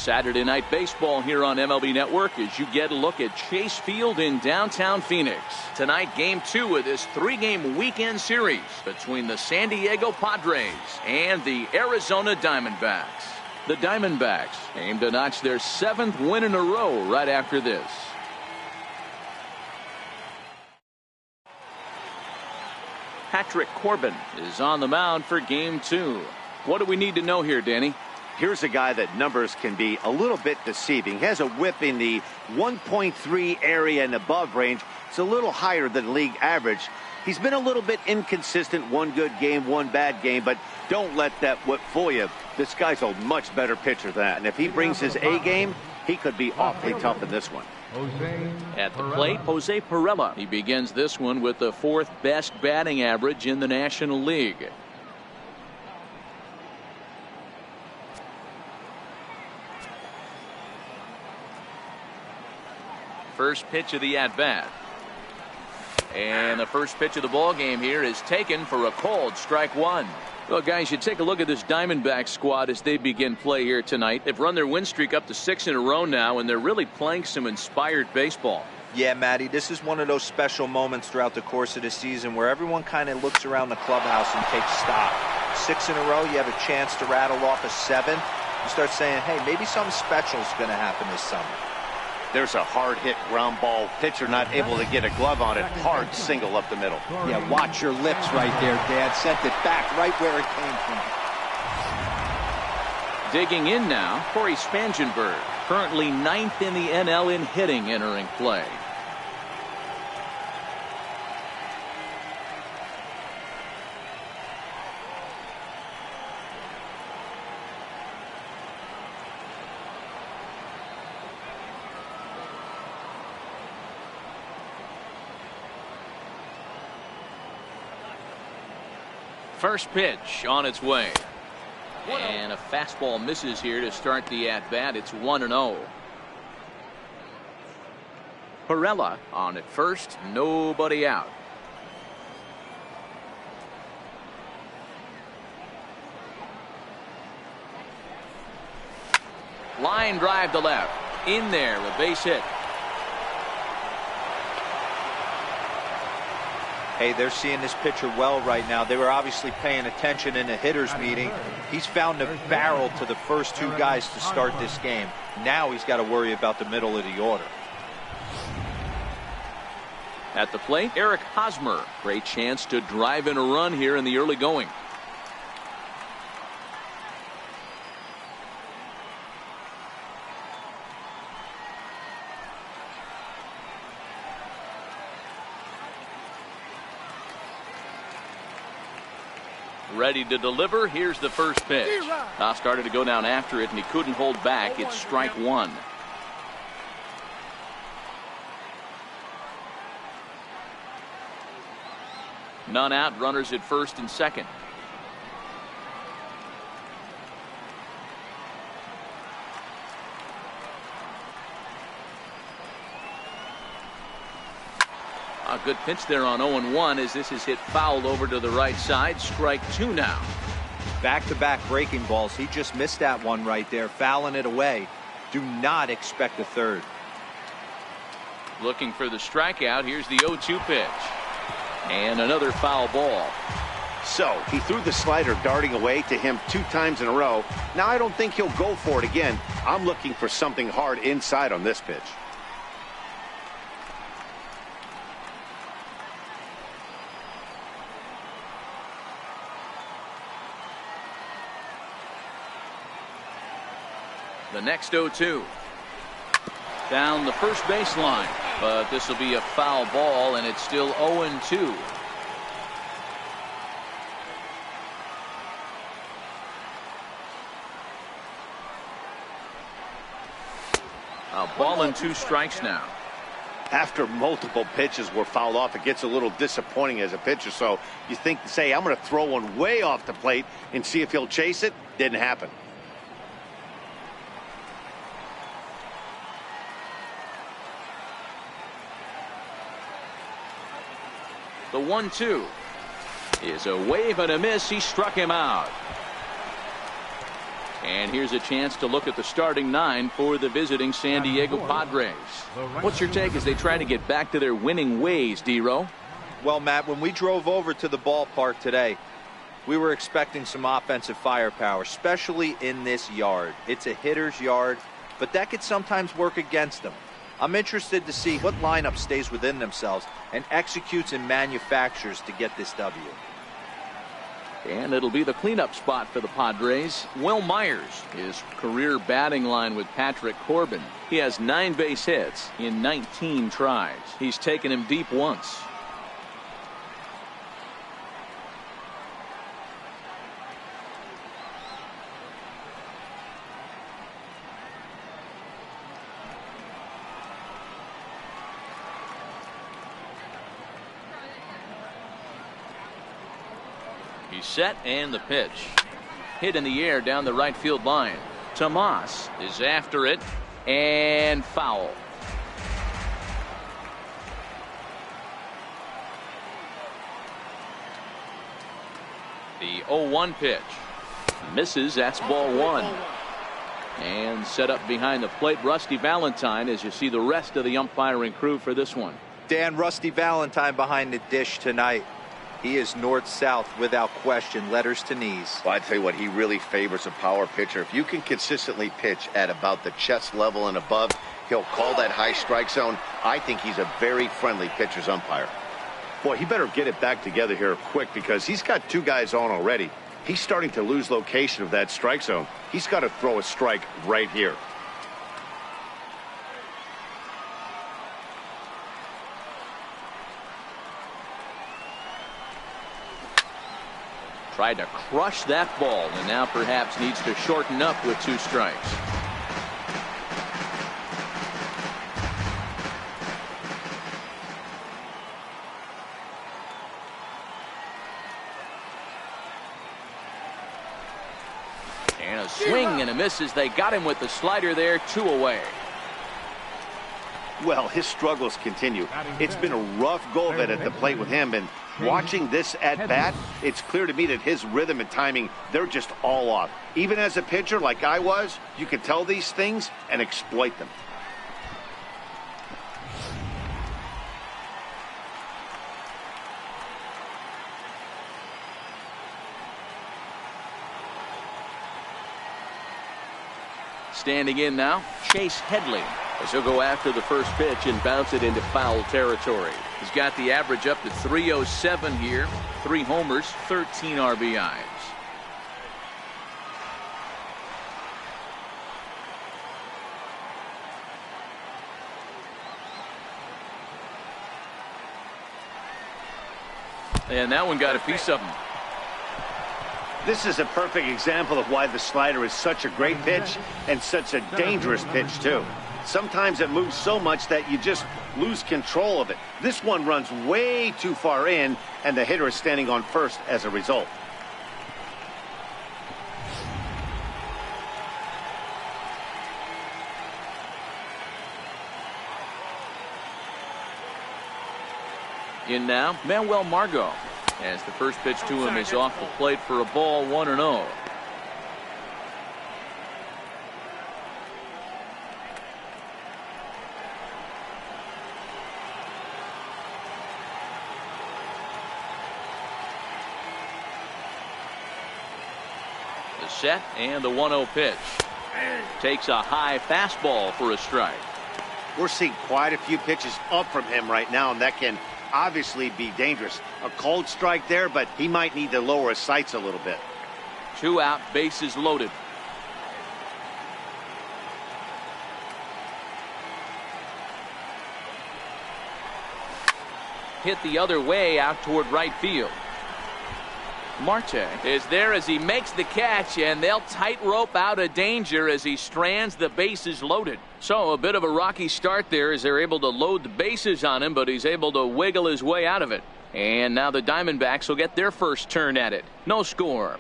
Saturday Night Baseball here on MLB Network as you get a look at Chase Field in downtown Phoenix. Tonight, Game 2 of this 3-game weekend series between the San Diego Padres and the Arizona Diamondbacks. The Diamondbacks aim to notch their 7th win in a row right after this. Patrick Corbin is on the mound for Game 2. What do we need to know here, Danny? Here's a guy that numbers can be a little bit deceiving. He has a whip in the 1.3 area and above range. It's a little higher than league average. He's been a little bit inconsistent. One good game, one bad game, but don't let that whip fool you. This guy's a much better pitcher than that. And if he brings his A game, he could be awfully tough in this one. At the plate, Jose Pirela. He begins this one with the 4th best batting average in the National League. First pitch of the at-bat. And the first pitch of the ball game here is taken for a called strike one. Well, guys, you take a look at this Diamondback squad as they begin play here tonight. They've run their win streak up to 6 in a row now, and they're really playing some inspired baseball. Yeah, Matty, this is one of those special moments throughout the course of the season where everyone kind of looks around the clubhouse and takes stock. 6 in a row, you have a chance to rattle off a 7. You start saying, hey, maybe something special is going to happen this summer. There's a hard hit ground ball. Pitcher not able to get a glove on it. Hard single up the middle. Yeah, watch your lips right there, Dad. Sent it back right where it came from. Digging in now, Corey Spangenberg, currently 9th in the NL in hitting, entering play. First pitch on its way. And a fastball misses here to start the at-bat. It's 1-0. Pirela on at first. Nobody out. Line drive to left. In there, a base hit. Hey, they're seeing this pitcher well right now. They were obviously paying attention in the hitters meeting. He's found a barrel to the first 2 guys to start this game. Now he's got to worry about the middle of the order. At the plate, Eric Hosmer. Great chance to drive in a run here in the early going. Ready to deliver. Here's the first pitch. Started to go down after it, and he couldn't hold back. It's strike one. None out. Runners at first and second. A good pitch there on 0-1 as this is hit foul over to the right side. Strike 2 now. Back-to-back breaking balls. He just missed that one right there, fouling it away. Do not expect a third. Looking for the strikeout. Here's the 0-2 pitch. And another foul ball. So he threw the slider darting away to him 2 times in a row. Now I don't think he'll go for it again. I'm looking for something hard inside on this pitch. The next 0-2. Down the first baseline. But this will be a foul ball, and it's still 0-2. A ball and 2 strikes now. After multiple pitches were fouled off, it gets a little disappointing as a pitcher. So you think, say, I'm going to throw one way off the plate and see if he'll chase it. Didn't happen. The 1-2 is a wave and a miss. He struck him out. And here's a chance to look at the starting 9 for the visiting San Diego Padres. What's your take as they try to get back to their winning ways, D-Row? Well, Matt, when we drove over to the ballpark today, we were expecting some offensive firepower, especially in this yard. It's a hitter's yard, but that could sometimes work against them. I'm interested to see what lineup stays within themselves and executes and manufactures to get this W. And it'll be the cleanup spot for the Padres. Will Myers, his career batting line with Patrick Corbin. He has 9 base hits in 19 tries. He's taken him deep once. He's set, and the pitch. Hit in the air down the right field line. Tomas is after it, and foul. The 0-1 pitch. Misses, that's ball 1. And set up behind the plate, Rusty Valentine, as you see the rest of the umpiring crew for this one. Dan, Rusty Valentine behind the dish tonight. He is north-south without question, letters to knees. Well, I tell you what, he really favors a power pitcher. If you can consistently pitch at about the chest level and above, he'll call that high strike zone. I think he's a very friendly pitcher's umpire. Boy, he better get it back together here quick because he's got 2 guys on already. He's starting to lose location of that strike zone. He's got to throw a strike right here. Tried to crush that ball and now perhaps needs to shorten up with 2 strikes. And a swing and a miss as they got him with the slider there, 2 away. Well, his struggles continue. It's been a rough go of it at the plate with him, and watching this at bat, it's clear to me that his rhythm and timing, they're just all off. Even as a pitcher like I was, you can tell these things and exploit them. Standing in now, Chase Headley, as he'll go after the first pitch and bounce it into foul territory. He's got the average up to 307 here, 3 homers, 13 RBIs. And that one got a piece of him. This is a perfect example of why the slider is such a great pitch and such a dangerous pitch, too. Sometimes it moves so much that you just lose control of it. This one runs way too far in, and the hitter is standing on first as a result. In now, Manuel Margot, as the first pitch to him is off the plate for a ball, 1-0. The set and the 1-0 pitch. Takes a high fastball for a strike. We're seeing quite a few pitches up from him right now, and that can obviously be dangerous. A cold strike there, but he might need to lower his sights a little bit. 2 out, bases loaded. Hit the other way out toward right field. Marte is there as he makes the catch, and they'll tightrope out of danger as he strands the bases loaded. So a bit of a rocky start there as they're able to load the bases on him, but he's able to wiggle his way out of it. And now the Diamondbacks will get their first turn at it. No score.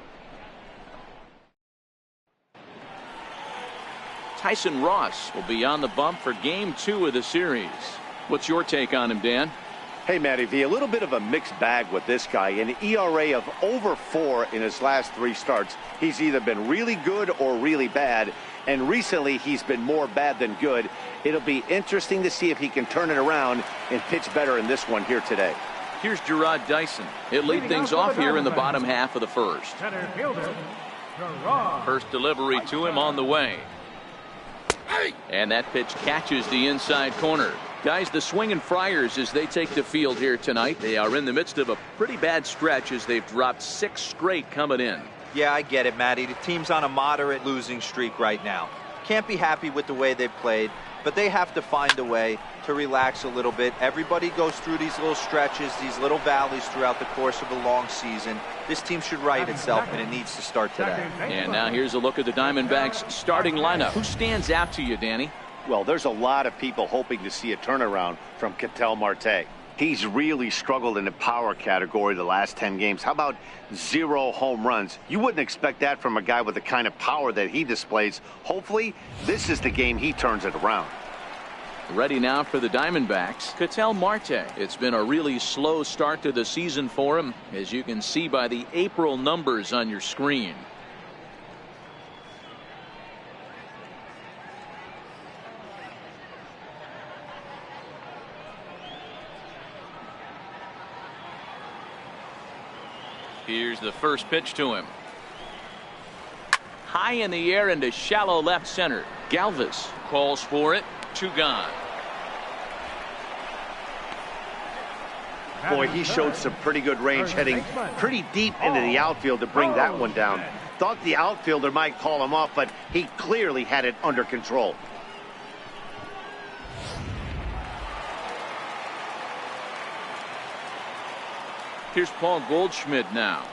Tyson Ross will be on the bump for game 2 of the series. What's your take on him, Dan? Hey, Matty V, a little bit of a mixed bag with this guy. An ERA of over 4 in his last 3 starts. He's either been really good or really bad, and recently he's been more bad than good. It'll be interesting to see if he can turn it around and pitch better in this one here today. Here's Gerard Dyson. He'll lead things off here in the bottom half of the first. First delivery to him on the way. And that pitch catches the inside corner. Guys, the Swinging Friars, as they take the field here tonight, they are in the midst of a pretty bad stretch as they've dropped 6 straight coming in. Yeah, I get it, Matty. The team's on a moderate losing streak right now. Can't be happy with the way they've played, but they have to find a way to relax a little bit. Everybody goes through these little stretches, these little valleys throughout the course of a long season. This team should right itself, and it needs to start today. And now here's a look at the Diamondbacks starting lineup. Who stands out to you, Danny? Well, there's a lot of people hoping to see a turnaround from Ketel Marte. He's really struggled in the power category the last 10 games. How about 0 home runs? You wouldn't expect that from a guy with the kind of power that he displays. Hopefully, this is the game he turns it around. Ready now for the Diamondbacks, Ketel Marte. It's been a really slow start to the season for him, as you can see by the April numbers on your screen. Here's the first pitch to him. High in the air into shallow left center. Galvis calls for it. 2 gone. Boy, he showed some pretty good range, heading pretty deep into the outfield to bring that one down. Thought the outfielder might call him off, but he clearly had it under control. Here's Paul Goldschmidt now.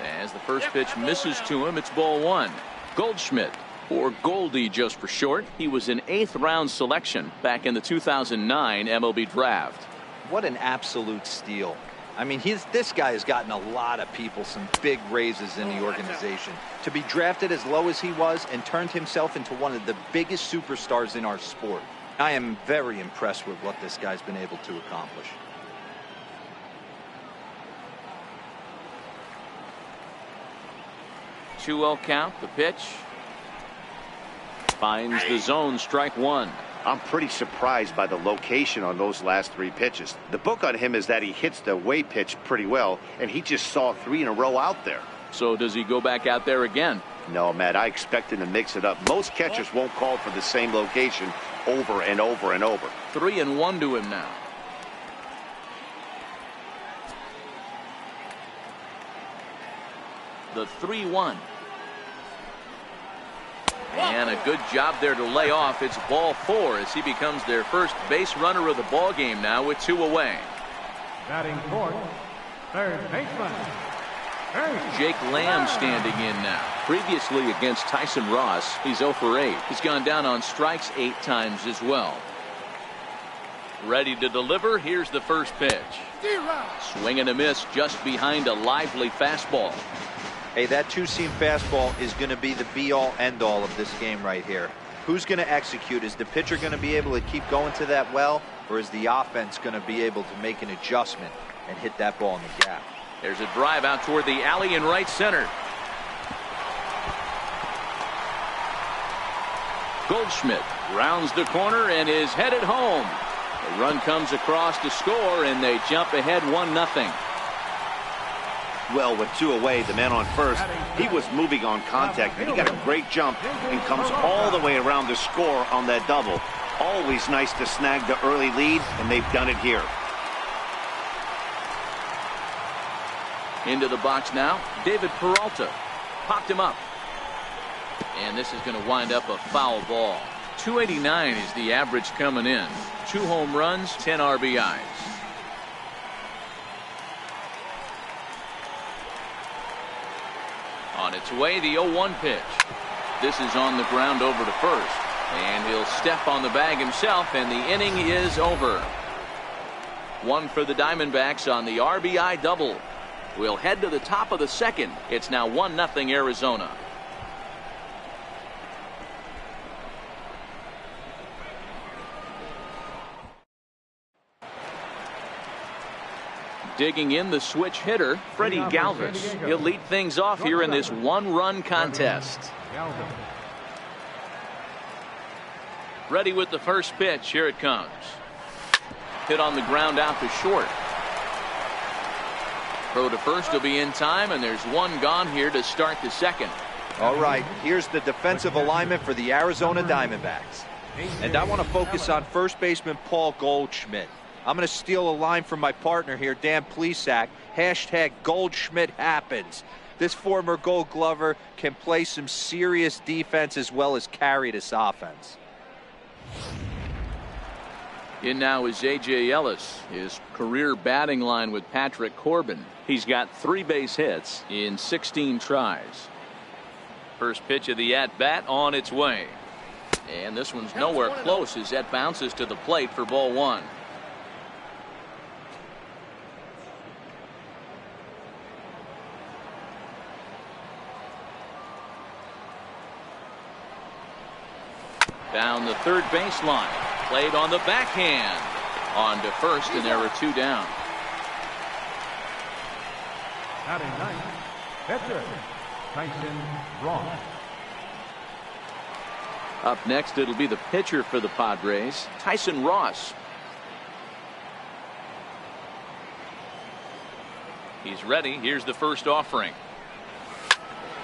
As the first pitch misses to him, it's ball 1. Goldschmidt, or Goldie just for short. He was an 8th round selection back in the 2009 MLB draft. What an absolute steal. I mean, this guy has gotten a lot of people some big raises in the organization. To be drafted as low as he was and turned himself into one of the biggest superstars in our sport. I am very impressed with what this guy's been able to accomplish. 2-0 count. The pitch finds the zone. Strike 1. I'm pretty surprised by the location on those last 3 pitches. The book on him is that he hits the away pitch pretty well, and he just saw 3 in a row out there. So does he go back out there again? No, Matt, I expect him to mix it up. Most catchers won't call for the same location over and over and over. 3-1 to him now. The 3-1. And a good job there to lay off. It's ball 4 as he becomes their first base runner of the ball game now with 2 away. Batting fourth, third baseman, Jake Lamb standing in now. Previously against Tyson Ross, he's 0 for 8. He's gone down on strikes 8 times as well. Ready to deliver. Here's the first pitch. Swing and a miss just behind a lively fastball. Hey, that 2-seam fastball is going to be the be-all, end-all of this game right here. Who's going to execute? Is the pitcher going to be able to keep going to that well, or is the offense going to be able to make an adjustment and hit that ball in the gap? There's a drive out toward the alley in right center. Goldschmidt rounds the corner and is headed home. The run comes across to score, and they jump ahead 1-0. Well, with 2 away, the man on first, he was moving on contact, and he got a great jump and comes all the way around to score on that double. Always nice to snag the early lead, and they've done it here. Into the box now, David Peralta. Popped him up. And this is going to wind up a foul ball. 289 is the average coming in. 2 home runs, 10 RBIs. On its way, the 0-1 pitch. This is on the ground over to first. And he'll step on the bag himself, and the inning is over. 1 for the Diamondbacks on the RBI double. We'll head to the top of the second. It's now 1-0 Arizona. Digging in, the switch hitter, Freddie Galvis. He'll lead things off here in this one-run contest. Ready with the first pitch. Here it comes. Hit on the ground out to short. Throw to first will be in time, and there's one gone here to start the second. All right, here's the defensive alignment for the Arizona Diamondbacks. And I want to focus on first baseman Paul Goldschmidt. I'm going to steal a line from my partner here, Dan Plesac. Hashtag Goldschmidt happens. This former Gold Glover can play some serious defense as well as carry this offense. In now is A.J. Ellis. His career batting line with Patrick Corbin. He's got 3 base hits in 16 tries. First pitch of the at-bat on its way. And this one's nowhere close as that bounces to the plate for ball 1. Down the third baseline. Played on the backhand. On to first, and there are 2 down. Batting ninth, pitcher, Tyson Ross. Up next, it'll be the pitcher for the Padres, Tyson Ross. He's ready. Here's the first offering.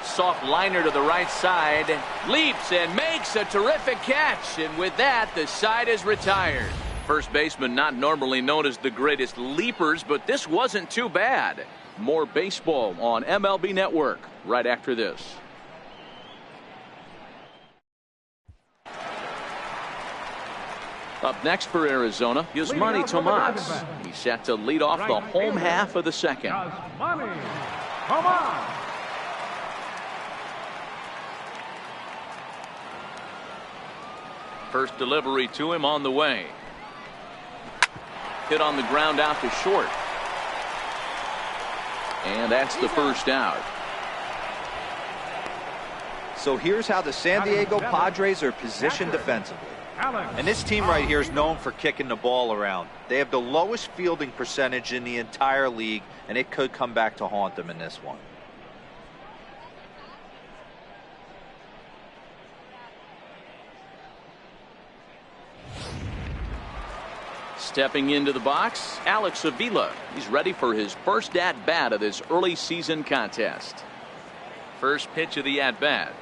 Soft liner to the right side. Leaps and makes a terrific catch. And with that, the side is retired. First baseman not normally known as the greatest leapers, but this wasn't too bad. More baseball on MLB Network right after this. Up next for Arizona is Yasmani Tomas. He's set to lead off the home half of the second. Yasmani Tomas. First delivery to him on the way. Hit on the ground out to short. And that's the first out. So here's how the San Diego Padres are positioned defensively. And this team right here is known for kicking the ball around. They have the lowest fielding percentage in the entire league, and it could come back to haunt them in this one. Stepping into the box, Alex Avila. He's ready for his first at-bat of this early season contest. First pitch of the at-bat.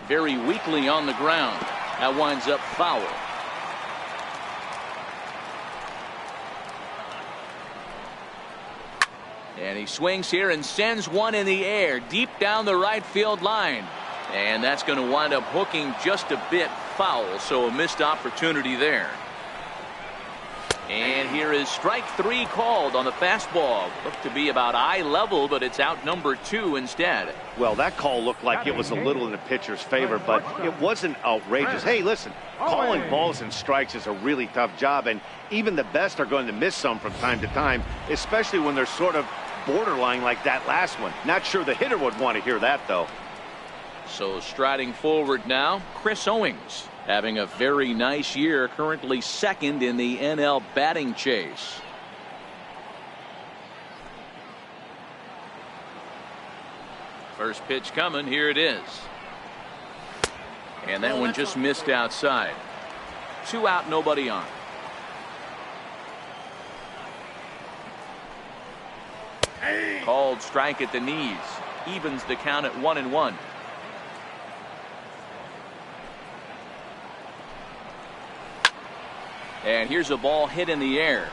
Very weakly on the ground. That winds up foul. And he swings here and sends one in the air deep down the right field line. And that's going to wind up hooking just a bit foul, so a missed opportunity there. And here is strike 3 called on the fastball. Looked to be about eye level, but it's out number 2 instead. Well, that call looked like it was a little in the pitcher's favor, but it wasn't outrageous. Hey, listen, calling balls and strikes is a really tough job, and even the best are going to miss some from time to time, especially when they're sort of borderline like that last one. Not sure the hitter would want to hear that, though. So striding forward now, Chris Owings. Having a very nice year, currently second in the NL batting chase. First pitch coming, here it is. And that one just missed outside. 2 out, nobody on. Called strike at the knees. Evens the count at 1-1. And here's a ball hit in the air.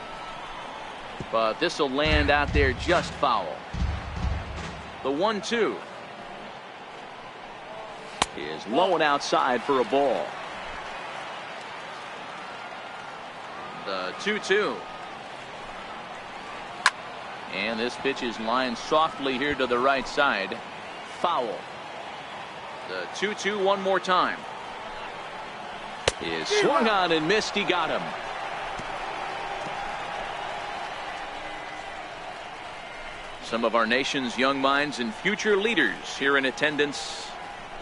But this will land out there just foul. The 1-2 is low and outside for a ball. The 2-2. And this pitch is lined softly here to the right side. Foul. The 2-2 one more time. Is swung on and missed. He got him. Some of our nation's young minds and future leaders here in attendance.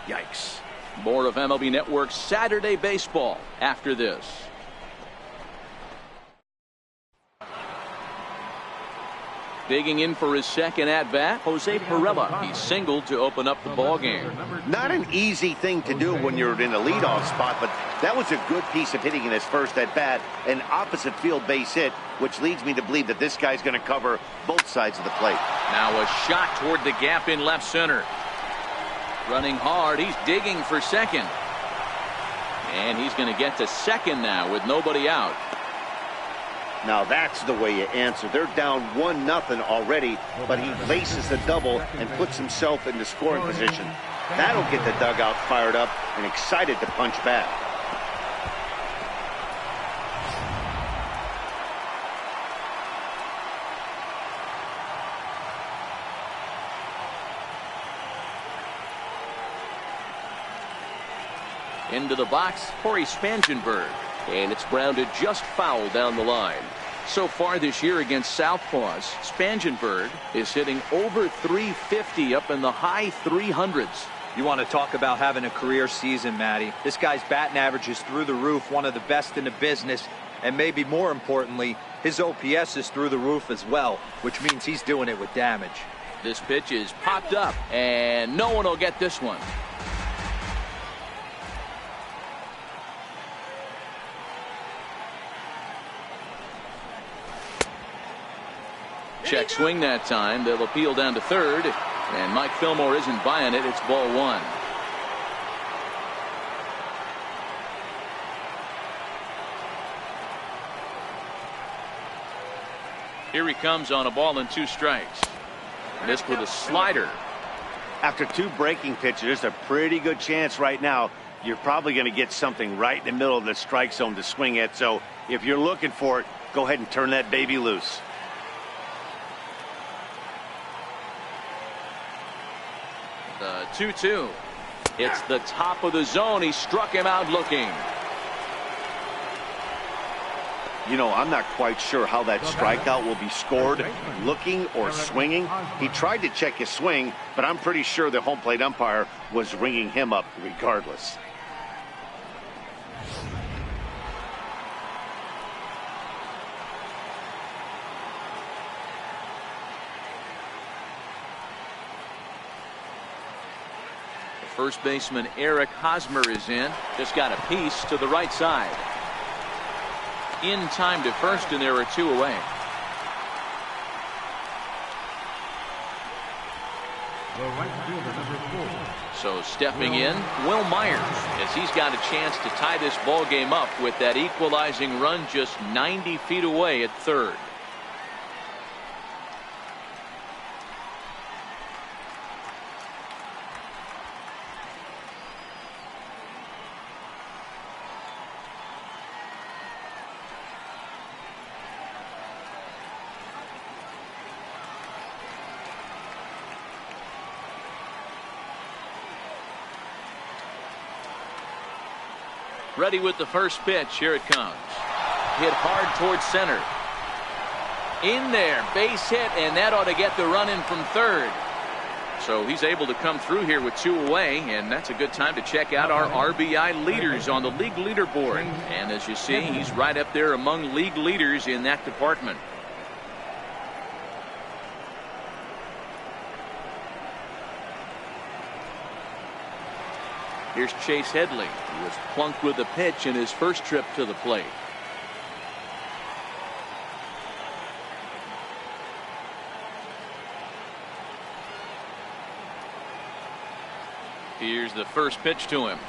Yikes. More of MLB Network's Saturday Baseball after this. Digging in for his second at-bat, Jose Perella. He singled to open up the ball game. Not an easy thing to do when you're in a leadoff spot, but that was a good piece of hitting in his first at-bat, an opposite field base hit, which leads me to believe that this guy's going to cover both sides of the plate. Now a shot toward the gap in left center. Running hard, he's digging for second. And he's going to get to second now with nobody out. Now that's the way you answer. They're down 1-0 already, but he laces the double and puts himself into scoring position. That'll get the dugout fired up and excited to punch back. Into the box, Corey Spangenberg. And it's grounded just foul down the line. So far this year against Southpaws, Spangenberg is hitting over 350 up in the high 300s. You want to talk about having a career season, Matty. This guy's batting average is through the roof, one of the best in the business. And maybe more importantly, his OPS is through the roof as well, which means he's doing it with damage. This pitch is popped up, and no one will get this one. Check swing that time. They'll appeal down to third. And Mike Fillmore isn't buying it. It's ball one. Here he comes on a ball and 2 strikes. Missed with a slider. After 2 breaking pitches, there's a pretty good chance right now you're probably going to get something right in the middle of the strike zone to swing at. So if you're looking for it, go ahead and turn that baby loose. The 2-2. It's the top of the zone. He struck him out looking. You know, I'm not quite sure how that strikeout will be scored, looking or swinging. He tried to check his swing, but I'm pretty sure the home plate umpire was ringing him up regardless. First baseman Eric Hosmer is in. Just got a piece to the right side. In time to first, and there are 2 away. The right fielder, number 4. So stepping in, Will Myers, as he's got a chance to tie this ball game up with that equalizing run just 90 feet away at third. Ready with the first pitch. Here it comes. Hit hard towards center. In there, base hit, and that ought to get the run in from third. So he's able to come through here with 2 away, and that's a good time to check out our RBI leaders on the league leaderboard. And as you see, he's right up there among league leaders in that department. Here's Chase Headley, who was plunked with a pitch in his first trip to the plate. Here's the first pitch to him.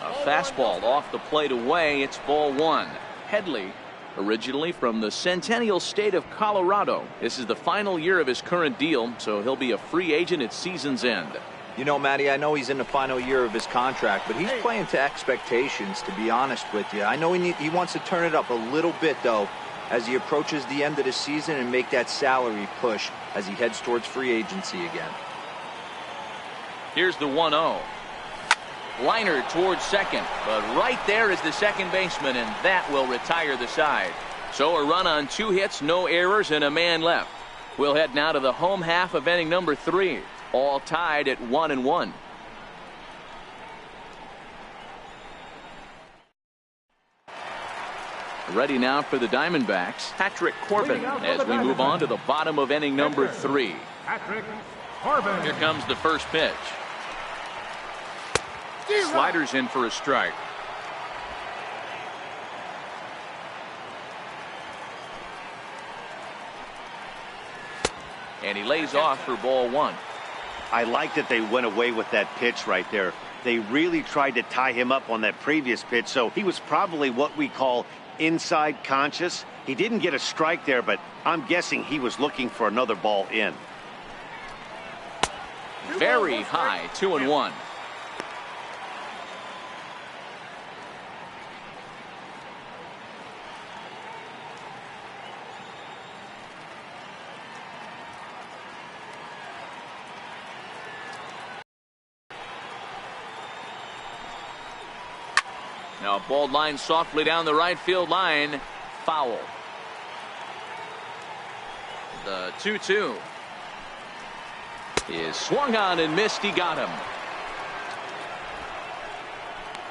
A fastball off the plate away. It's ball one. Headley, originally from the Centennial State of Colorado. This is the final year of his current deal, so he'll be a free agent at season's end. You know, Matty, I know he's in the final year of his contract, but he's playing to expectations, to be honest with you. I know he wants to turn it up a little bit, though, as he approaches the end of the season and make that salary push as he heads towards free agency again. Here's the 1-0. Liner towards second, but right there is the second baseman, and that will retire the side. So a run on 2 hits, no errors, and a man left. We'll head now to the home half of inning number 3. All tied at 1-1. Ready now for the Diamondbacks, Patrick Corbin, as we move on to the bottom of inning number 3. Patrick Corbin. Here comes the first pitch. Sliders in for a strike. And he lays off for ball 1. I like that they went away with that pitch right there. They really tried to tie him up on that previous pitch, so he was probably what we call inside conscious. He didn't get a strike there, but I'm guessing he was looking for another ball in. Very high, 2-1. Now a ball line softly down the right field line. Foul. The 2-2 is swung on and missed. He got him.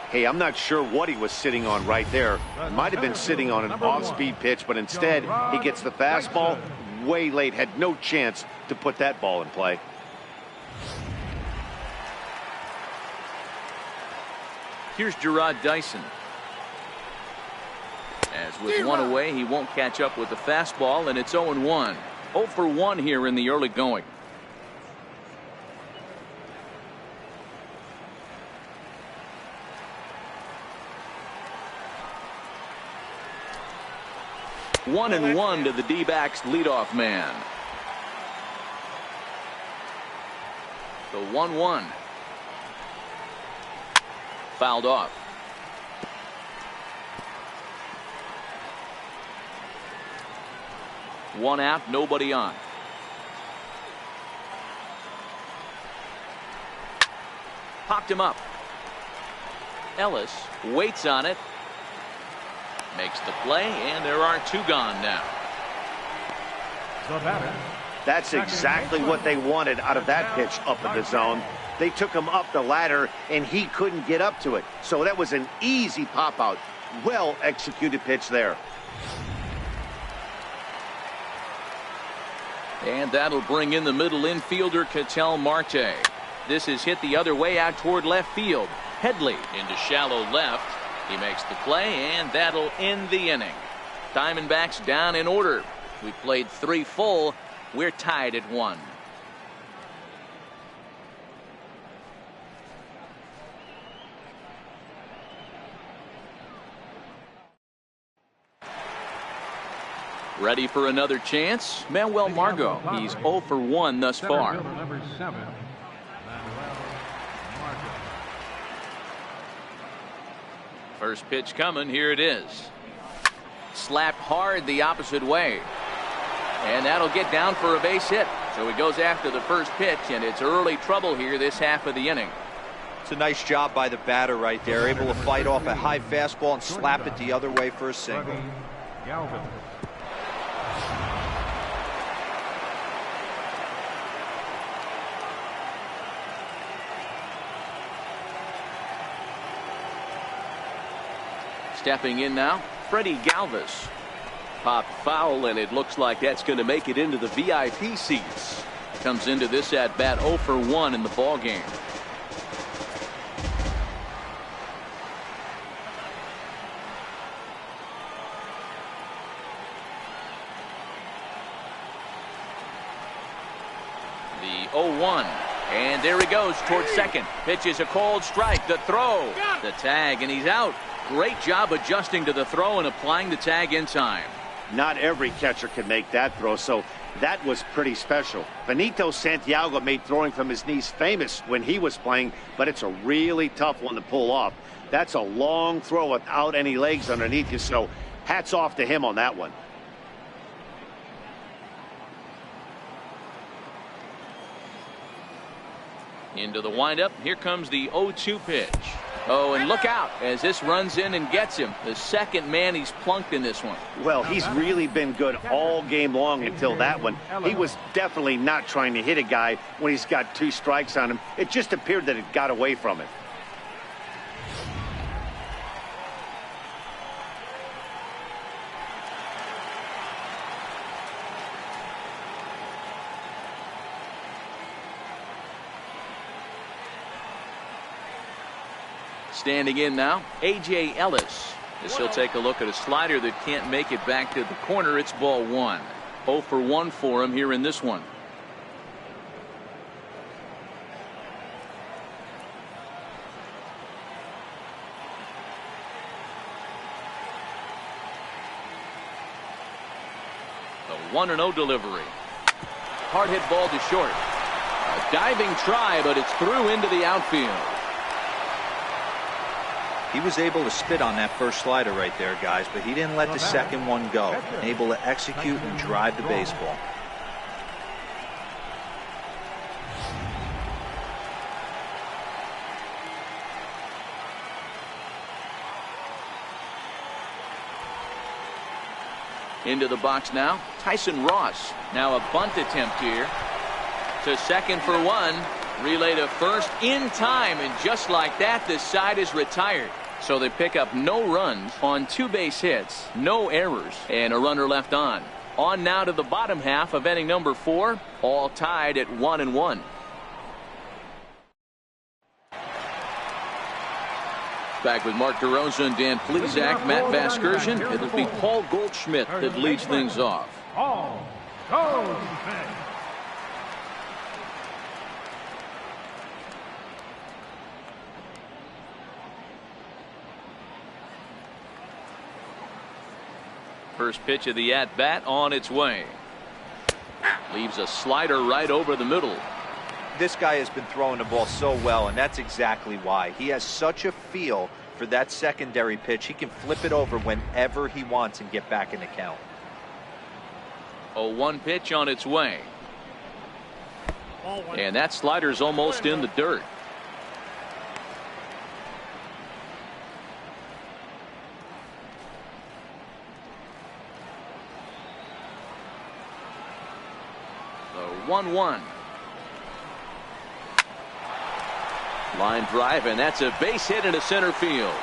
Hey, I'm not sure what he was sitting on right there. Might have been sitting on an off-speed pitch, but instead he gets the fastball way late. Had no chance to put that ball in play. Here's Gerard Dyson. As with one away, he won't catch up with the fastball, and it's 0-1. 0 for 1 here in the early going. One and one to the D-backs leadoff man. The 1-1. Fouled off. One out, nobody on. Popped him up. Ellis waits on it. Makes the play, and there are 2 gone now. The batter. That's exactly what they wanted out of that pitch up in the zone. They took him up the ladder, and he couldn't get up to it. So that was an easy pop-out. Well-executed pitch there. And that'll bring in the middle infielder, Ketel Marte. This is hit the other way out toward left field. Headley into shallow left. He makes the play, and that'll end the inning. Diamondbacks down in order. We played 3 full. We're tied at 1. Ready for another chance? Manuel Margot. He's 0 for 1 thus far. Number 7, Manuel Margot. First pitch coming. Here it is. Slapped hard the opposite way. And that'll get down for a base hit. So he goes after the first pitch, and it's early trouble here this half of the inning. It's a nice job by the batter right there. Able to fight off a high fastball and slap it the other way for a single. Galvin. Stepping in now, Freddie Galvis. Popped foul, and it looks like that's going to make it into the VIP seats. Comes into this at bat 0 for 1 in the ball game. The 0-1. And there he goes towards second. Pitches a cold strike. The throw. The tag, and he's out. Great job adjusting to the throw and applying the tag in time. Not every catcher can make that throw, so that was pretty special. Benito Santiago made throwing from his knees famous when he was playing, but it's a really tough one to pull off. That's a long throw without any legs underneath you, so hats off to him on that one. Into the windup. Here comes the 0-2 pitch. Oh, and look out as this runs in and gets him. The second man he's plunked in this one. Well, he's really been good all game long until that one. He was definitely not trying to hit a guy when he's got 2 strikes on him. It just appeared that it got away from him. Standing in now, A.J. Ellis. As he'll take a look at a slider that can't make it back to the corner. It's ball 1. 0 for 1 for him here in this one. The 1-0 delivery. Hard hit ball to short. A diving try, but it's through into the outfield. He was able to spit on that first slider right there, guys, but he didn't let the second one go. Able to execute and drive the baseball. Into the box now, Tyson Ross. Now a bunt attempt here. To second for 1. Relay to first in time, and just like that, the side is retired. So they pick up no runs on 2 base hits, no errors, and a runner left on. On now to the bottom half of inning number 4, all tied at 1-1. Back with Mark DeRosa and Dan Plesac, Matt Vasgersian. It'll be Paul Goldschmidt that leads things off. Paul Goldschmidt. First pitch of the at-bat on its way. Leaves a slider right over the middle. This guy has been throwing the ball so well, and that's exactly why. He has such a feel for that secondary pitch. He can flip it over whenever he wants and get back in the count. A 1 pitch on its way. And that slider's almost in the dirt. The 1-1. Line drive, and that's a base hit into center field.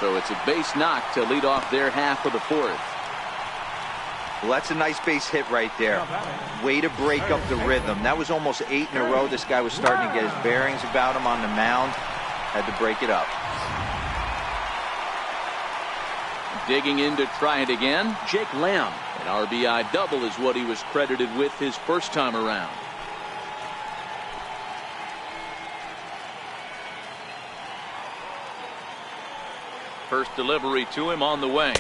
So it's a base knock to lead off their half of the 4th. Well, that's a nice base hit right there. Way to break up the rhythm. That was almost 8 in a row. This guy was starting to get his bearings about him on the mound. Had to break it up. Digging in to try it again, Jake Lamb. An RBI double is what he was credited with his first time around. First delivery to him on the way.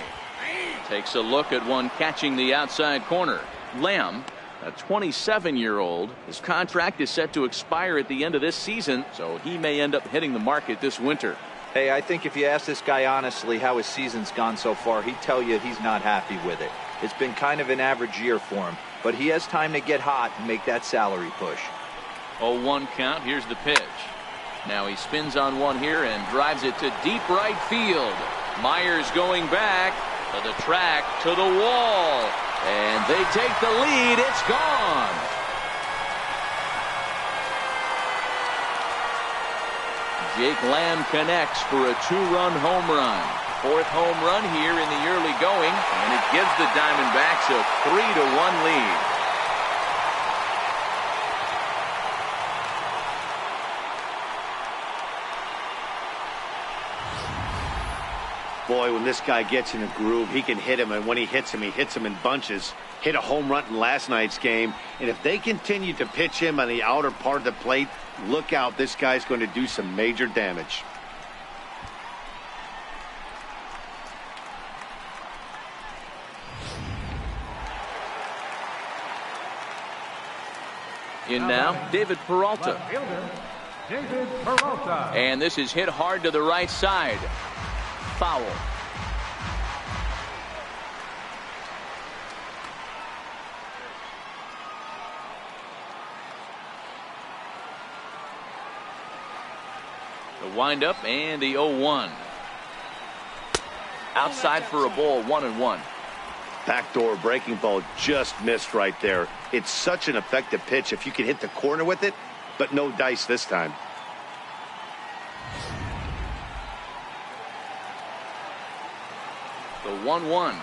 Takes a look at one catching the outside corner. Lamb, a 27-year-old, his contract is set to expire at the end of this season, so he may end up hitting the market this winter. Hey, I think if you ask this guy honestly how his season's gone so far, he'd tell you he's not happy with it. It's been kind of an average year for him, but he has time to get hot and make that salary push. 0-1 count. Here's the pitch. Now he spins on one here and drives it to deep right field. Myers going back to the track, to the wall, and they take the lead. It's gone. Jake Lamb connects for a 2-run home run. 4th home run here in the early going, and it gives the Diamondbacks a 3-1 lead. Boy, when this guy gets in a groove, he can hit him, and when he hits him in bunches. Hit a home run in last night's game, and if they continue to pitch him on the outer part of the plate, look out, this guy's going to do some major damage. In now, David Peralta. David Peralta. And this is hit hard to the right side. Foul. The windup and the 0-1. Outside for a ball, 1-1. Backdoor breaking ball just missed right there. It's such an effective pitch if you can hit the corner with it, but no dice this time. The 1-1.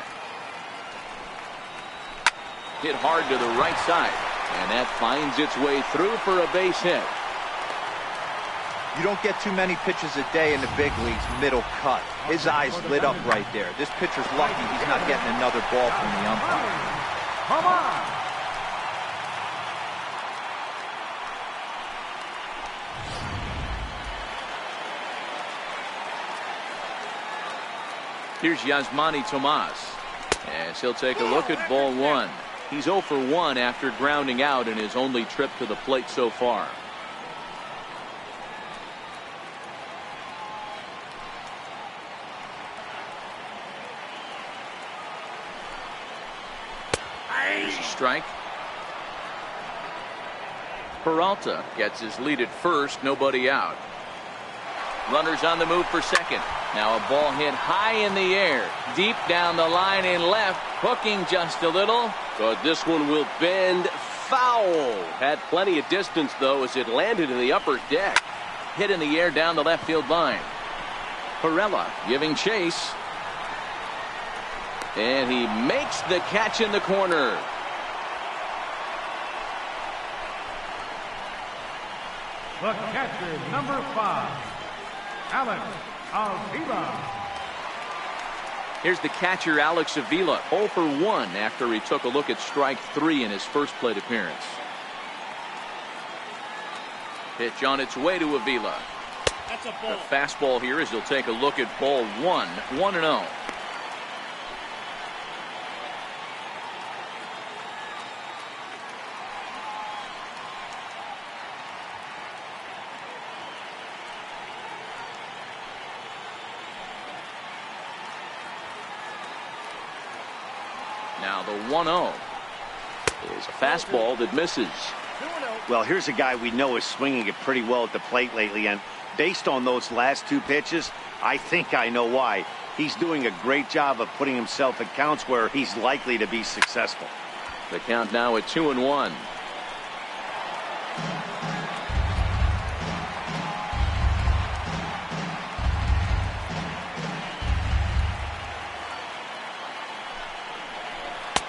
Hit hard to the right side, and that finds its way through for a base hit. You don't get too many pitches a day in the big leagues, middle cut. His eyes lit up right there. This pitcher's lucky he's not getting another ball from the umpire. Come on! Here's Yasmani Tomas as he'll take a look at ball one. He's 0 for 1 after grounding out in his only trip to the plate so far. There's a strike. Peralta gets his lead at first, nobody out. Runners on the move for second. Now a ball hit high in the air, deep down the line in left, hooking just a little. But this one will bend foul. Had plenty of distance, though, as it landed in the upper deck. Hit in the air down the left field line. Perella giving chase. And he makes the catch in the corner. The catcher, number 5, Alex Avila. Here's the catcher, Alex Avila, 0 for 1 after he took a look at strike 3 in his first plate appearance. Pitch on its way to Avila. That's a ball. The fastball here as he'll take a look at ball 1, 1-0. Now the 1-0 is a fastball that misses. Well, here's a guy we know is swinging it pretty well at the plate lately, and based on those last 2 pitches, I think I know why. He's doing a great job of putting himself at counts where he's likely to be successful. The count now at 2-1.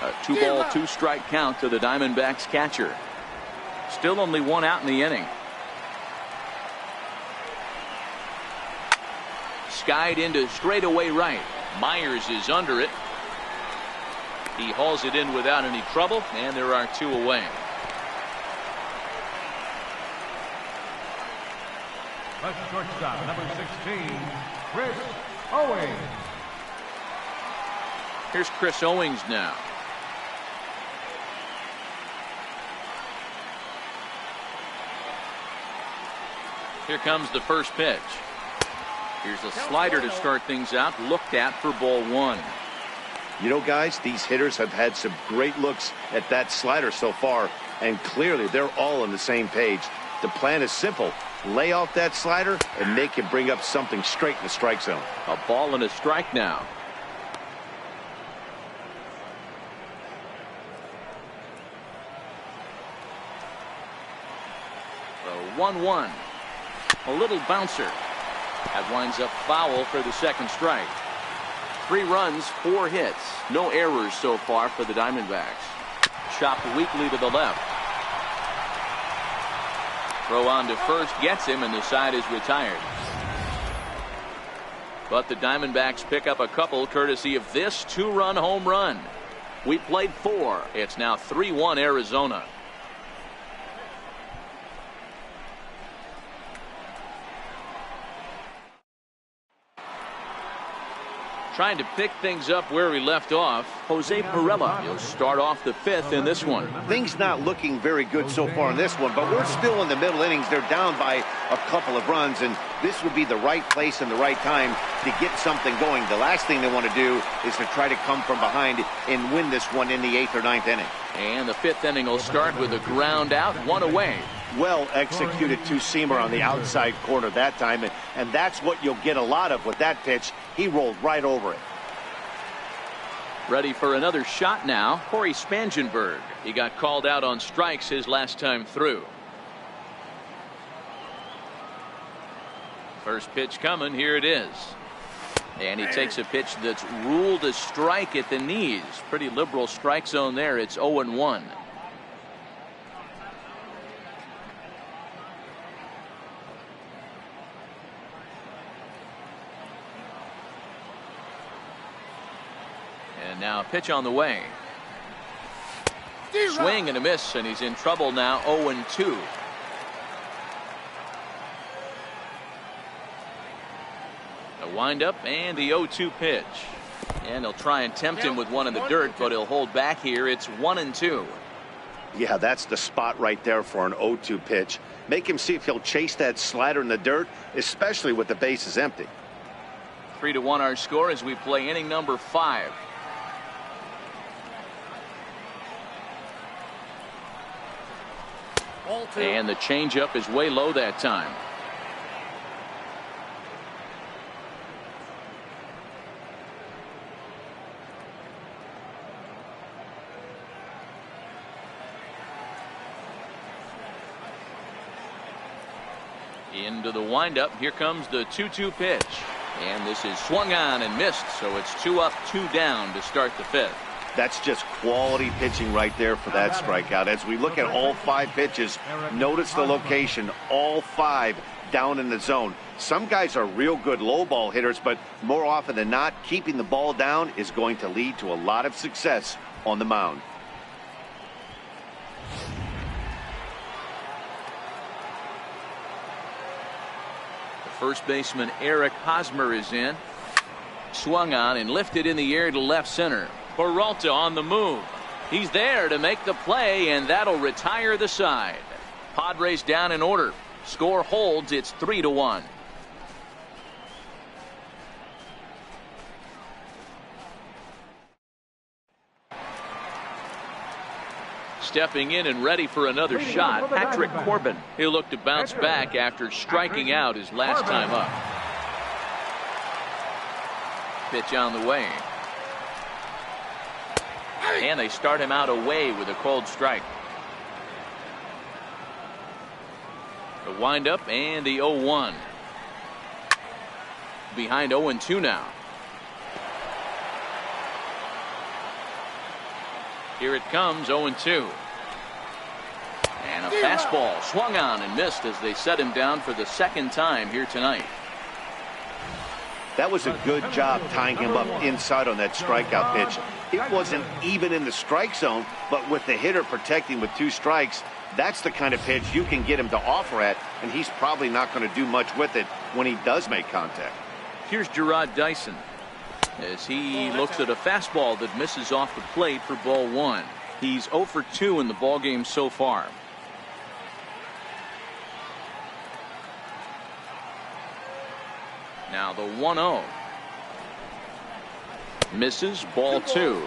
A 2-ball, 2-strike count to the Diamondbacks catcher. Still only 1 out in the inning. Skied into straightaway right. Myers is under it. He hauls it in without any trouble, and there are 2 away. The shortstop, number 16, Chris Owings. Here's Chris Owings now. Here comes the first pitch. Here's a slider to start things out, looked at for ball 1. You know, guys, these hitters have had some great looks at that slider so far, and clearly they're all on the same page. The plan is simple. Lay off that slider and make him bring up something straight in the strike zone. A ball and a strike now. The 1-1. A little bouncer. That winds up foul for the second strike. 3 runs, 4 hits. No errors so far for the Diamondbacks. Chopped weakly to the left. Throw on to first gets him, and the side is retired. But the Diamondbacks pick up a couple courtesy of this 2-run home run. We played 4. It's now 3-1 Arizona. Trying to pick things up where we left off, Jose Perella. He'll start off the 5th in this one. Things not looking very good so far in this one, but we're still in the middle innings. They're down by a couple of runs, and this would be the right place and the right time to get something going. The last thing they want to do is to try to come from behind and win this one in the 8th or 9th inning. And the 5th inning will start with a ground out, 1 away. Well executed 2-seamer on the outside corner that time, and that's what you'll get a lot of with that pitch. He rolled right over it. Ready for another shot now, Corey Spangenberg. He got called out on strikes his last time through. First pitch coming, here it is. And he takes a pitch that's ruled a strike at the knees. Pretty liberal strike zone there. It's 0-1. And now a pitch on the way. Swing and a miss, and he's in trouble now. 0-2. A windup and the 0-2 pitch. And he'll try and tempt him with one in the dirt, but he'll hold back here. It's 1-2. Yeah, that's the spot right there for an 0-2 pitch. Make him see if he'll chase that slider in the dirt, especially with the bases empty. 3-1 our score as we play inning number 5. And the changeup is way low that time. Into the windup. Here comes the 2-2 pitch. And this is swung on and missed, so it's 2 up, 2 down to start the 5th. That's just quality pitching right there for that strikeout. As we look at all 5 pitches, notice the location, all 5 down in the zone. Some guys are real good low ball hitters, but more often than not, keeping the ball down is going to lead to a lot of success on the mound. First baseman Eric Hosmer is in. Swung on and lifted in the air to left center. Peralta on the move. He's there to make the play, and that'll retire the side. Padres down in order. Score holds. It's 3-1. Stepping in and ready for another shot, Patrick Corbin. He'll look to bounce back after striking out his last time up. Pitch on the way. And they start him out away with a cold strike. The windup and the 0-1. Behind 0-2 now. Here it comes, 0-2. And a fastball swung on and missed as they set him down for the 2nd time here tonight. That was a good job tying him up inside on that strikeout pitch. It wasn't even in the strike zone, but with the hitter protecting with 2 strikes, that's the kind of pitch you can get him to offer at, and he's probably not going to do much with it when he does make contact. Here's Gerard Dyson as he looks at a fastball that misses off the plate for ball 1. He's 0 for 2 in the ballgame so far. Now the 1-0. Misses, ball 2.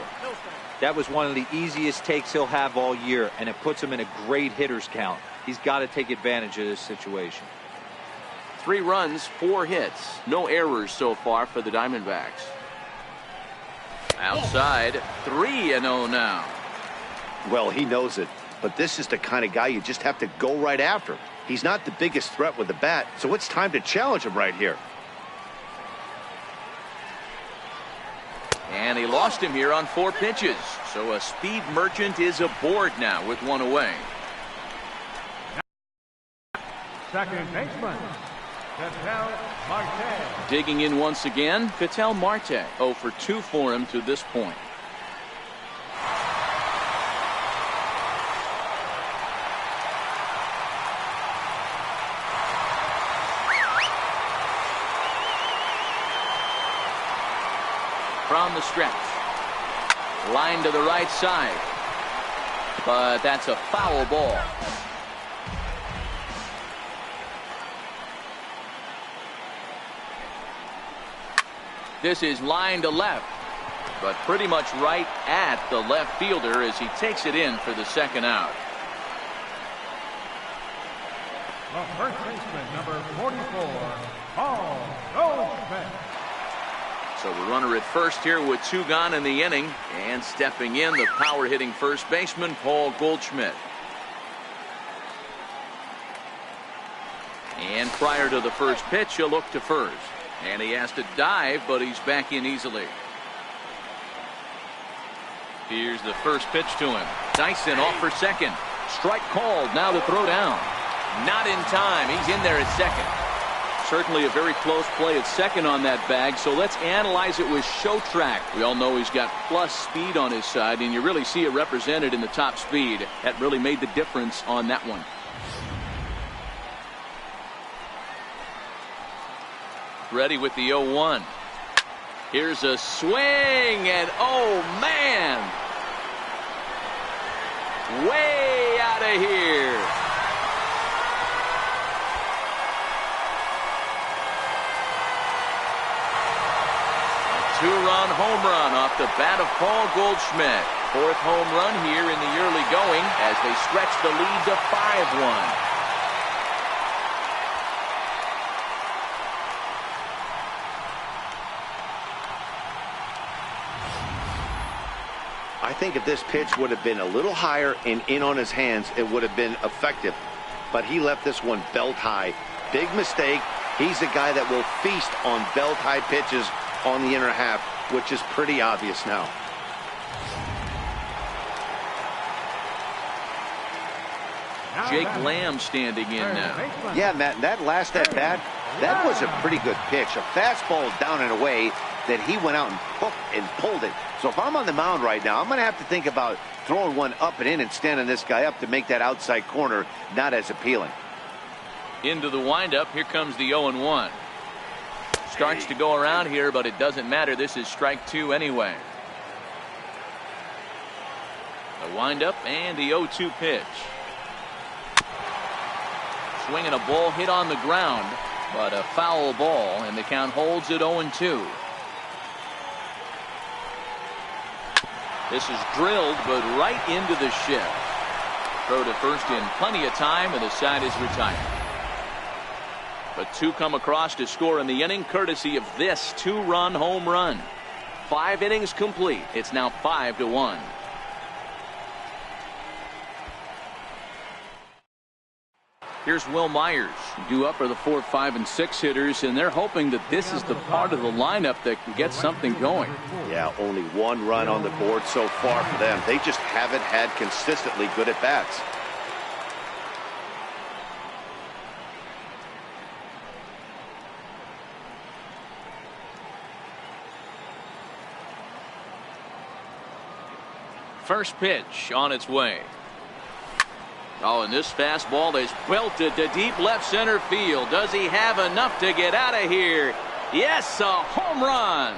That was one of the easiest takes he'll have all year, and it puts him in a great hitter's count. He's got to take advantage of this situation. 3 runs, 4 hits. No errors so far for the Diamondbacks. Outside, 3-0 now. Well, he knows it, but this is the kind of guy you just have to go right after. He's not the biggest threat with the bat, so it's time to challenge him right here. And he lost him here on 4 pitches. So a speed merchant is aboard now with 1 away. Second baseman, Ketel Marte. Digging in once again, Ketel Marte. 0 for 2 for him to this point. From the stretch. Line to the right side. But that's a foul ball. This is line to left. But pretty much right at the left fielder as he takes it in for the 2nd out. The first baseman, number 44, Paul Goldschmidt. So the runner at first here with 2 gone in the inning. And stepping in, the power-hitting first baseman, Paul Goldschmidt. And prior to the first pitch, he'll look to first. And he has to dive, but he's back in easily. Here's the first pitch to him. Dyson off for second. Strike called. Now the throw down. Not in time. He's in there at second. Certainly a very close play at second on that bag, so let's analyze it with show track. We all know he's got plus speed on his side, and you really see it represented in the top speed. That really made the difference on that one. Ready with the 0-1. Here's a swing, and oh man, way out of here. Two-run home run off the bat of Paul Goldschmidt. Fourth home run here in the early going as they stretch the lead to 5-1. I think if this pitch would have been a little higher and in on his hands, it would have been effective. But he left this one belt high. Big mistake. He's a guy that will feast on belt high pitches on the inner half, which is pretty obvious now. Jake Lamb standing in now. Yeah, Matt, that last at bat, that was a pretty good pitch. A fastball down and away that he went out and hooked and pulled it. So if I'm on the mound right now, I'm going to have to think about throwing one up and in and standing this guy up to make that outside corner not as appealing. Into the windup. Here comes the 0-1. Starts to go around here, but it doesn't matter. This is strike two anyway. The windup and the 0-2 pitch. Swinging a ball hit on the ground, but a foul ball, and the count holds at 0-2. This is drilled, but right into the shift. Throw to first in plenty of time, and the side is retired. But two come across to score in the inning, courtesy of this two-run home run. 5 innings complete. It's now 5-1. Here's Will Myers. Due up are the 4, 5, and 6 hitters, and they're hoping that this is the part of the lineup that can get something going. Yeah, only 1 run on the board so far for them. They just haven't had consistently good at-bats. First pitch on its way. Oh, and this fastball is belted to deep left center field. Does he have enough to get out of here? Yes, a home run.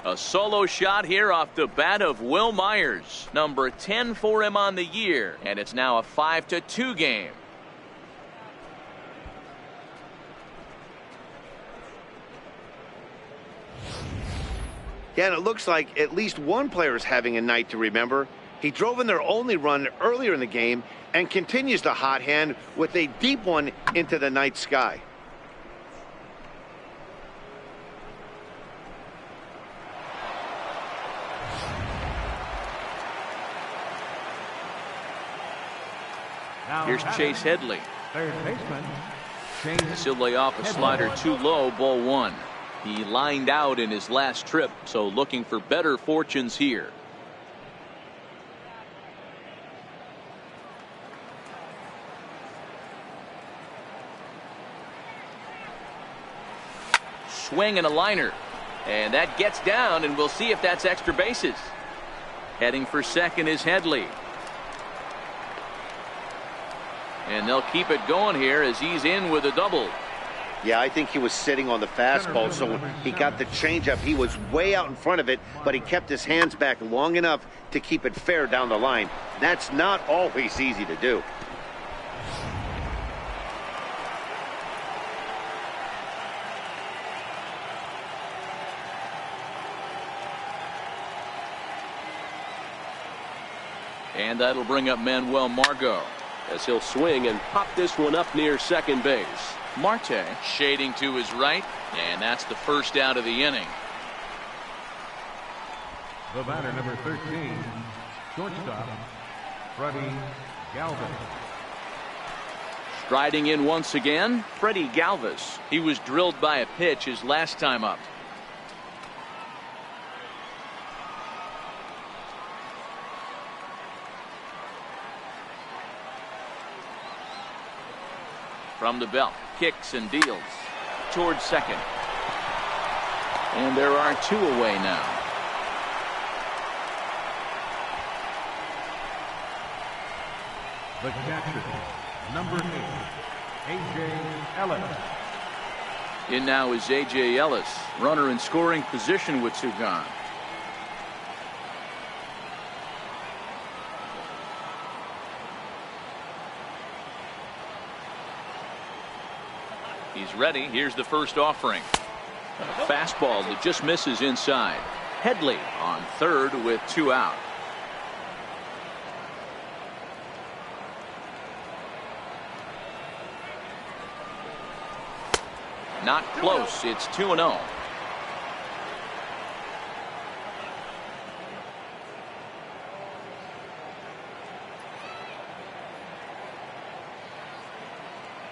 A solo shot here off the bat of Will Myers. Number 10 for him on the year. And it's now a 5-2 game. Yeah, and it looks like at least one player is having a night to remember. He drove in their only run earlier in the game and continues the hot hand with a deep one into the night sky. Here's Chase Headley. Third baseman, This will lay off a slider too low, ball 1. He lined out in his last trip, so looking for better fortunes here. Swing and a liner. And that gets down, and we'll see if that's extra bases. Heading for second is Headley. And they'll keep it going here as he's in with a double. Yeah, I think he was sitting on the fastball, so when he got the changeup, he was way out in front of it, but he kept his hands back long enough to keep it fair down the line. That's not always easy to do. And that'll bring up Manuel Margot as he'll swing and pop this one up near second base. Marte shading to his right, and that's the first out of the inning. the batter, number 13, shortstop, Freddie Galvis. Striding in once again, Freddie Galvis. He was drilled by a pitch his last time up. From the belt, kicks and deals towards second. And there are 2 away now. The catcher, number 8, A.J. Ellis. In now is A.J. Ellis, runner in scoring position with 2 gone. He's ready. Here's the first offering. A fastball that just misses inside. Headley on third with 2 out. Not close. It's 2-0.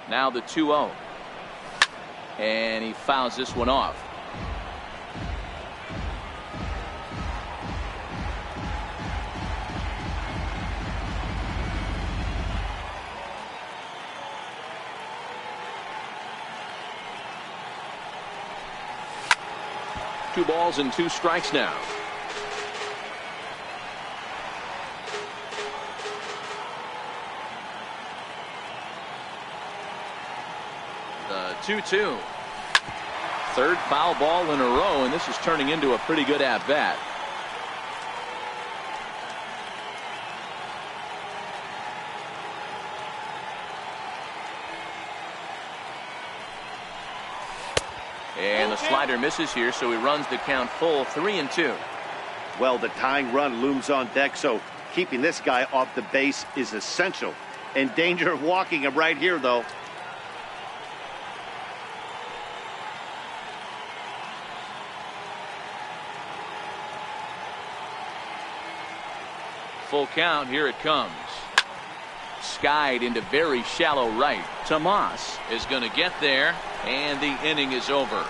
Now the 2-0. And he fouls this one off. Two balls and 2 strikes now. The 2-2. Third foul ball in a row, and this is turning into a pretty good at-bat. And the slider misses here, so he runs the count full, 3-2. Well, the tying run looms on deck, so keeping this guy off the base is essential. In danger of walking him right here, though. Full count, here it comes. Skied into very shallow right. Tomas is going to get there, and the inning is over.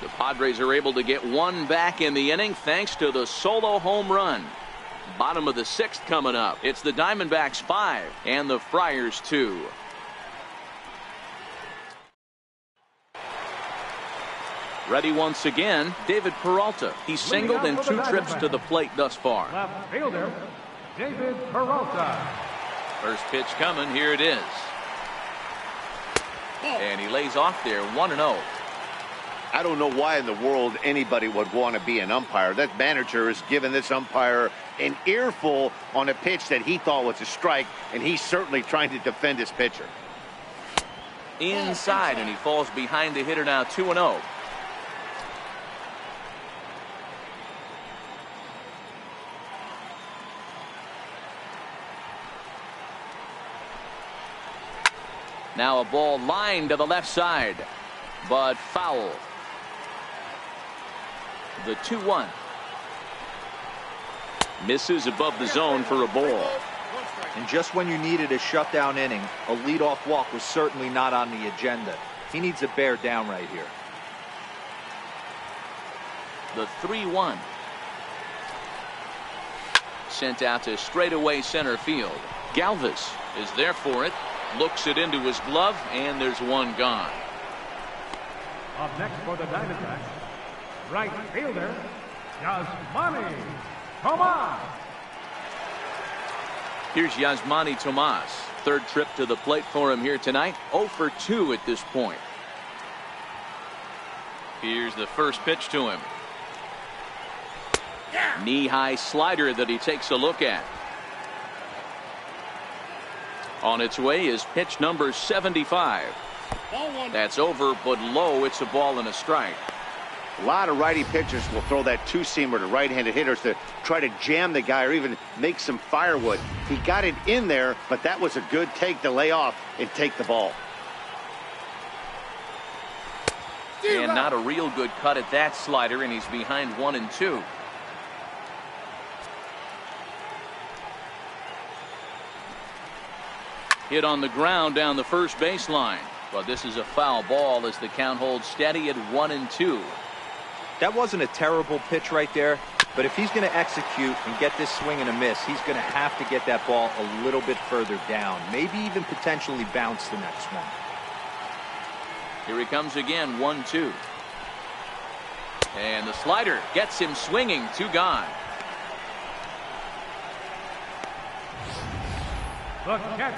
The Padres are able to get 1 back in the inning thanks to the solo home run. Bottom of the 6th coming up. It's the Diamondbacks 5 and the Friars 2. Ready once again, David Peralta. He's singled in 2 trips to the plate thus far. Left fielder, David Peralta. First pitch coming, here it is. And he lays off there, 1-0. I don't know why in the world anybody would want to be an umpire. That manager has given this umpire an earful on a pitch that he thought was a strike, and he's certainly trying to defend his pitcher. Inside, and he falls behind the hitter now, 2-0. Now a ball lined to the left side, but foul. The 2-1. Misses above the zone for a ball. And just when you needed a shutdown inning, a leadoff walk was certainly not on the agenda. He needs to bear down right here. The 3-1. Sent out to straightaway center field. Galvis is there for it. Looks it into his glove, and there's 1 gone. Up next for the Diamondbacks, right fielder, Yasmani Tomas. Here's Yasmani Tomas. Third trip to the plate for him here tonight. 0 for 2 at this point. Here's the first pitch to him. Knee-high slider that he takes a look at. On its way is pitch number 75. That's over, but low. It's a ball and a strike. A lot of righty pitchers will throw that 2-seamer to right-handed hitters to try to jam the guy or even make some firewood. He got it in there, but that was a good take to lay off and take the ball. And not a real good cut at that slider, and he's behind 1-2. Hit on the ground down the first baseline. But this is a foul ball as the count holds steady at 1-2. That wasn't a terrible pitch right there, But if he's going to execute and get this swing and a miss, he's going to have to get that ball a little bit further down. Maybe even potentially bounce the next one. Here he comes again, 1-2. And the slider gets him swinging, 2 gone.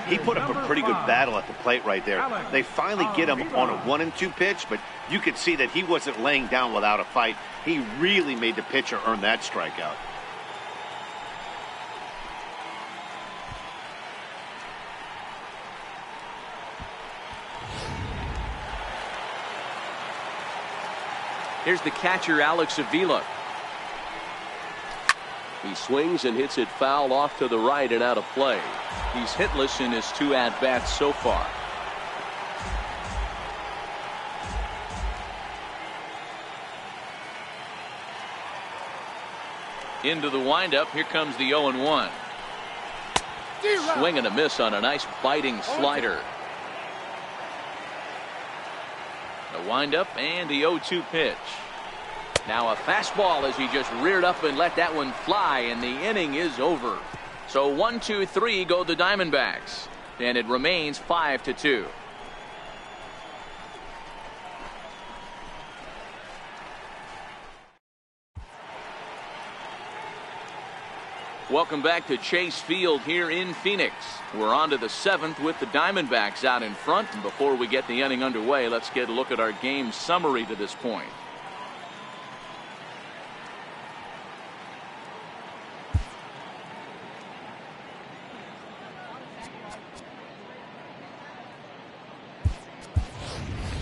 He put up a pretty good battle at the plate right there. They finally get him on a 1-2 pitch, but you could see that he wasn't laying down without a fight. He really made the pitcher earn that strikeout. Here's the catcher, Alex Avila. He swings and hits it foul off to the right and out of play. He's hitless in his 2 at-bats so far. Into the windup. Here comes the 0-1. Swing and a miss on a nice biting slider. The windup and the 0-2 pitch. Now a fastball as he just reared up and let that one fly, and the inning is over. So 1, 2, 3 go the Diamondbacks, and it remains 5-2. Welcome back to Chase Field here in Phoenix. We're on to the 7th with the Diamondbacks out in front. And before we get the inning underway, let's get a look at our game summary to this point.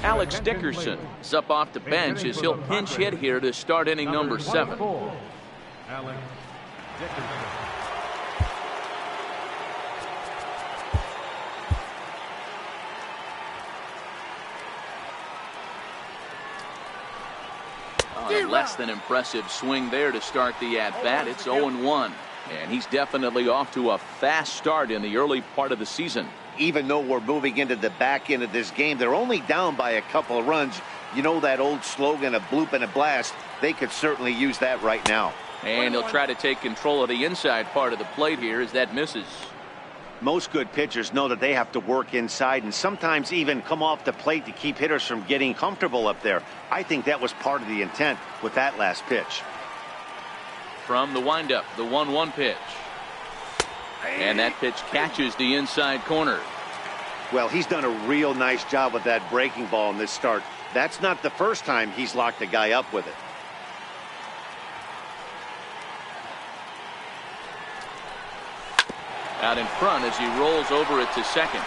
Alex Dickerson is up off the bench as he'll pinch hit here to start inning number 7. Alex Dickerson. Less than impressive swing there to start the at-bat. It's 0-1. And he's definitely off to a fast start in the early part of the season. Even though we're moving into the back end of this game, they're only down by a couple of runs. You know that old slogan, a bloop and a blast? They could certainly use that right now. And he'll try to take control of the inside part of the plate here as that misses. Most good pitchers know that they have to work inside and sometimes even come off the plate to keep hitters from getting comfortable up there. I think that was part of the intent with that last pitch. From the windup, the 1-1 pitch. And that pitch catches the inside corner. Well, he's done a real nice job with that breaking ball in this start. That's not the first time he's locked a guy up with it. Out in front as he rolls over it to second.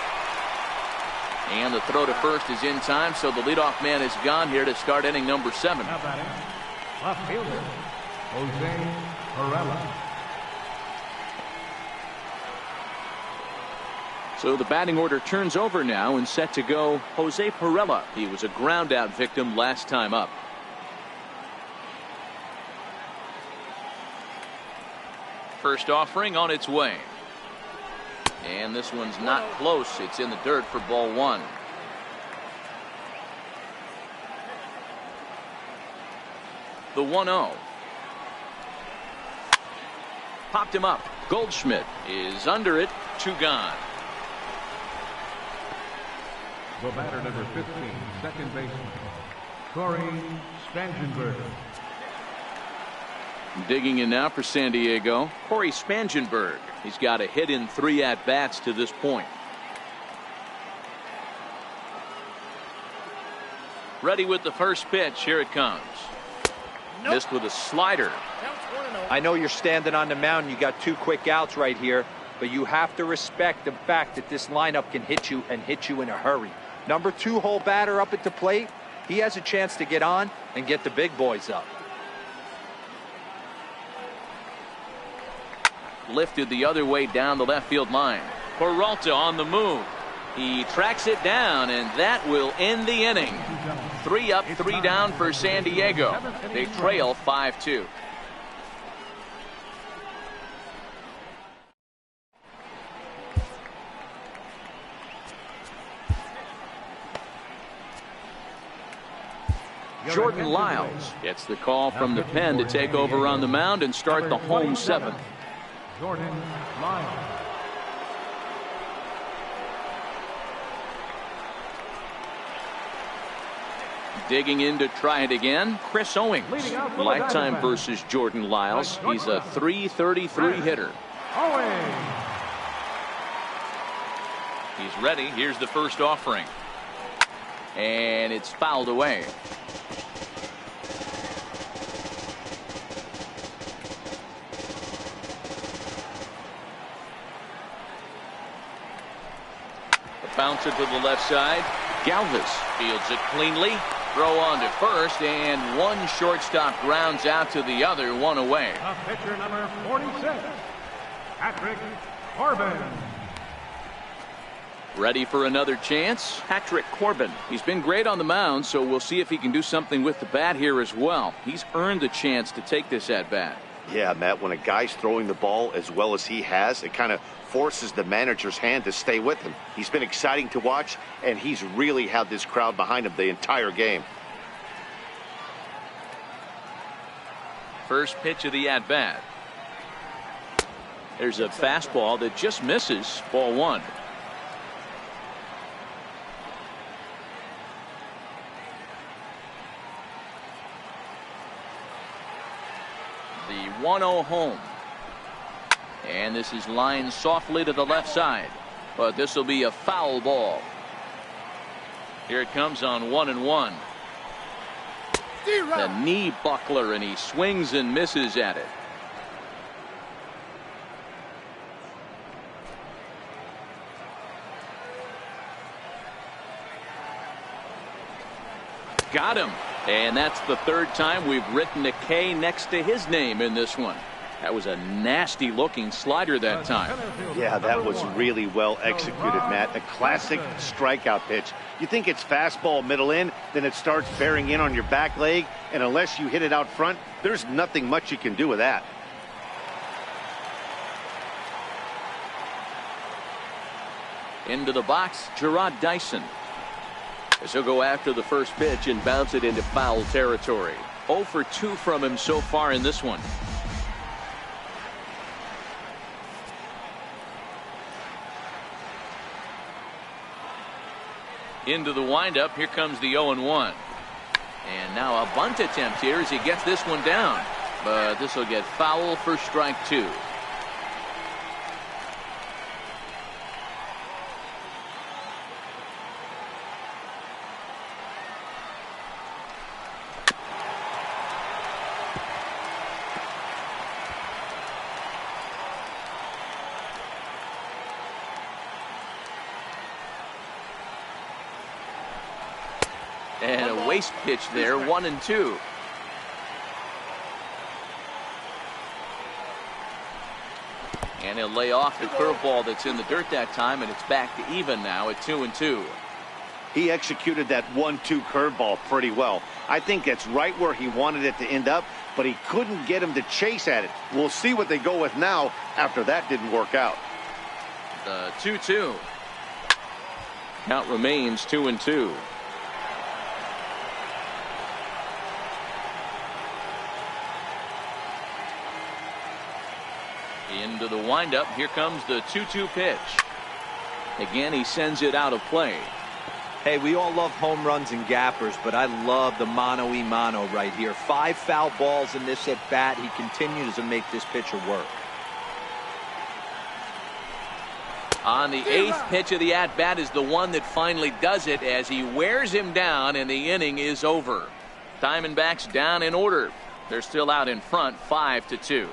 And the throw to first is in time, so the leadoff man is gone here to start inning number 7. Now batting, left fielder, Jose Perella. So the batting order turns over now and set to go Jose Perella. He was a ground out victim last time up. First offering on its way. And this one's not close. It's in the dirt for ball 1. The 1-0. Popped him up. Goldschmidt is under it. 2 gone. The batter, number 15, second baseman, Corey Spangenberger. Digging in now for San Diego, Corey Spangenberg. He's got a hit in 3 at-bats to this point. Ready with the first pitch. Here it comes. Nope. Missed with a slider. I know you're standing on the mound. You got 2 quick outs right here, but you have to respect the fact that this lineup can hit you and hit you in a hurry. Number 2 hole batter up at the plate. He has a chance to get on and get the big boys up. Lifted the other way down the left field line. Peralta on the move. He tracks it down, and that will end the inning. 3 up, 3 down for San Diego. They trail 5-2. Jordan Lyles gets the call from the pen to take over on the mound and start the home seventh. Jordan Lyles. Digging in to try it again, Chris Owings. Lifetime versus Jordan Lyles. He's a .333 hitter. Owings. He's ready. Here's the first offering. And it's fouled away. The bouncer to the left side. Galvis fields it cleanly. Throw on to first, and one shortstop grounds out to the other, one away. The pitcher number 46, Patrick Corbin. Ready for another chance, Patrick Corbin. He's been great on the mound, so we'll see if he can do something with the bat here as well. He's earned the chance to take this at bat. Yeah, Matt, when a guy's throwing the ball as well as he has, it kind of forces the manager's hand to stay with him. He's been exciting to watch, and he's really had this crowd behind him the entire game. First pitch of the at-bat. There's a fastball that just misses. Ball one. The 1-0 home. And this is lined softly to the left side. But this will be a foul ball. Here it comes on 1-1. The knee buckler, and he swings and misses at it. Got him. And that's the third time we've written a K next to his name in this one. That was a nasty looking slider that time. Yeah, that was really well executed, Matt. A classic strikeout pitch. You think it's fastball middle in, then it starts bearing in on your back leg, and unless you hit it out front, there's nothing much you can do with that. Into the box, Gerard Dyson. As he'll go after the first pitch and bounce it into foul territory. 0 for 2 from him so far in this one. Into the windup. Here comes the 0-1. And now a bunt attempt here as he gets this one down. But this will get foul for strike 2. And a waste pitch there, 1-2. And he'll lay off the curveball that's in the dirt that time, and it's back to even now at 2-2. He executed that 1-2 curveball pretty well. I think that's right where he wanted it to end up, but he couldn't get him to chase at it. We'll see what they go with now after that didn't work out. The 2-2. Count remains 2-2. Into the windup. Here comes the 2-2 pitch. Again, he sends it out of play. Hey, we all love home runs and gappers, but I love the mano-y-mano right here. 5 foul balls in this at bat. He continues to make this pitcher work. On the 8th pitch of the at bat is the one that finally does it as he wears him down, and the inning is over. Diamondbacks down in order. They're still out in front, 5-2.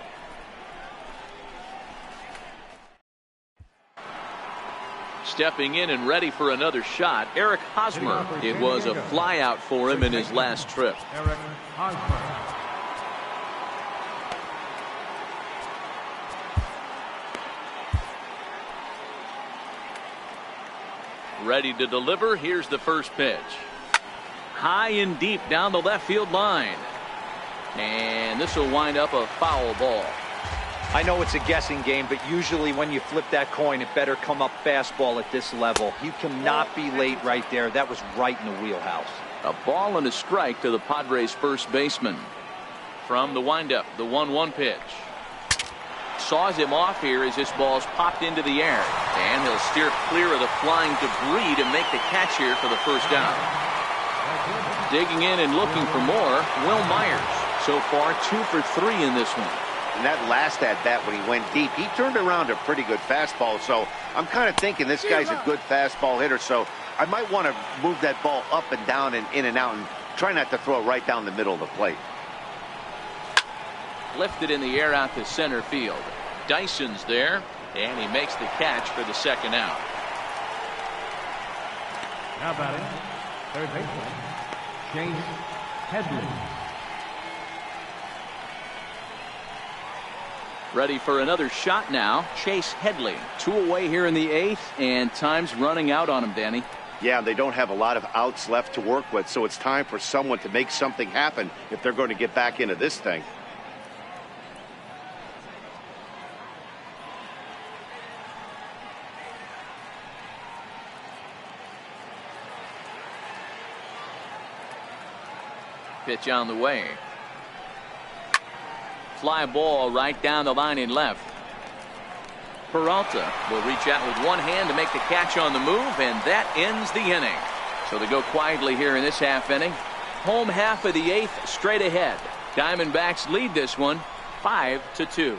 Stepping in and ready for another shot, Eric Hosmer. It was a flyout for him in his last trip. Eric Hosmer. Ready to deliver. Here's the first pitch. High and deep down the left field line. And this will wind up a foul ball. I know it's a guessing game, but usually when you flip that coin, it better come up fastball at this level. You cannot be late right there. That was right in the wheelhouse. A ball and a strike to the Padres first baseman. From the windup, the 1-1 pitch. Saws him off here as this ball's popped into the air. And he'll steer clear of the flying debris to make the catch here for the first down. Digging in and looking for more, Will Myers. So far 2 for 3 in this one. And that last at bat when he went deep, he turned around a pretty good fastball. So I'm kind of thinking this guy's a good fastball hitter. So I might want to move that ball up and down and in and out and try not to throw it right down the middle of the plate. Lifted in the air out to center field. Dyson's there, and he makes the catch for the second out. Now batting, third baseman, Chase Headley. Ready for another shot now, Chase Headley. 2 away here in the 8th, and time's running out on him, Danny. Yeah, they don't have a lot of outs left to work with, so it's time for someone to make something happen if they're going to get back into this thing. Pitch on the way. Fly ball right down the line in left. Peralta will reach out with one hand to make the catch on the move, and that ends the inning. So they go quietly here in this half inning. Home half of the 8th straight ahead. Diamondbacks lead this one 5-2.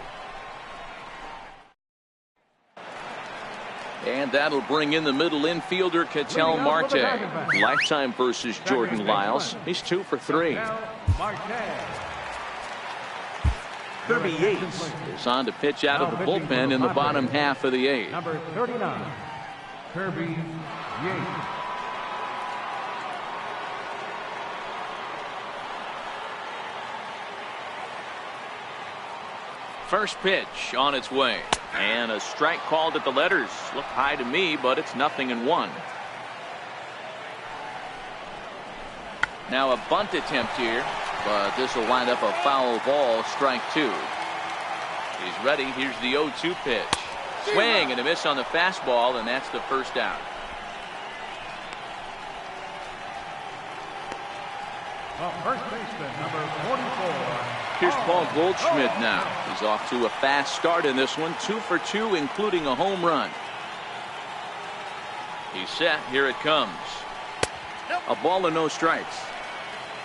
And that'll bring in the middle infielder, Ketel Marte. Lifetime versus Jordan Lyles. He's 2 for 3. Kirby Yates is on to pitch out of the bullpen in the bottom half of the 8th. Number 39, Kirby Yates. First pitch on its way. And a strike called at the letters. Looked high to me, but it's 0-1. Now a bunt attempt here, but this will wind up a foul ball, strike 2. He's ready. Here's the 0-2 pitch. Swing and a miss on the fastball, and that's the first out. First baseman, number 44. Here's Paul Goldschmidt now. He's off to a fast start in this one. 2 for 2, including a home run. He's set. Here it comes. A ball and no strikes.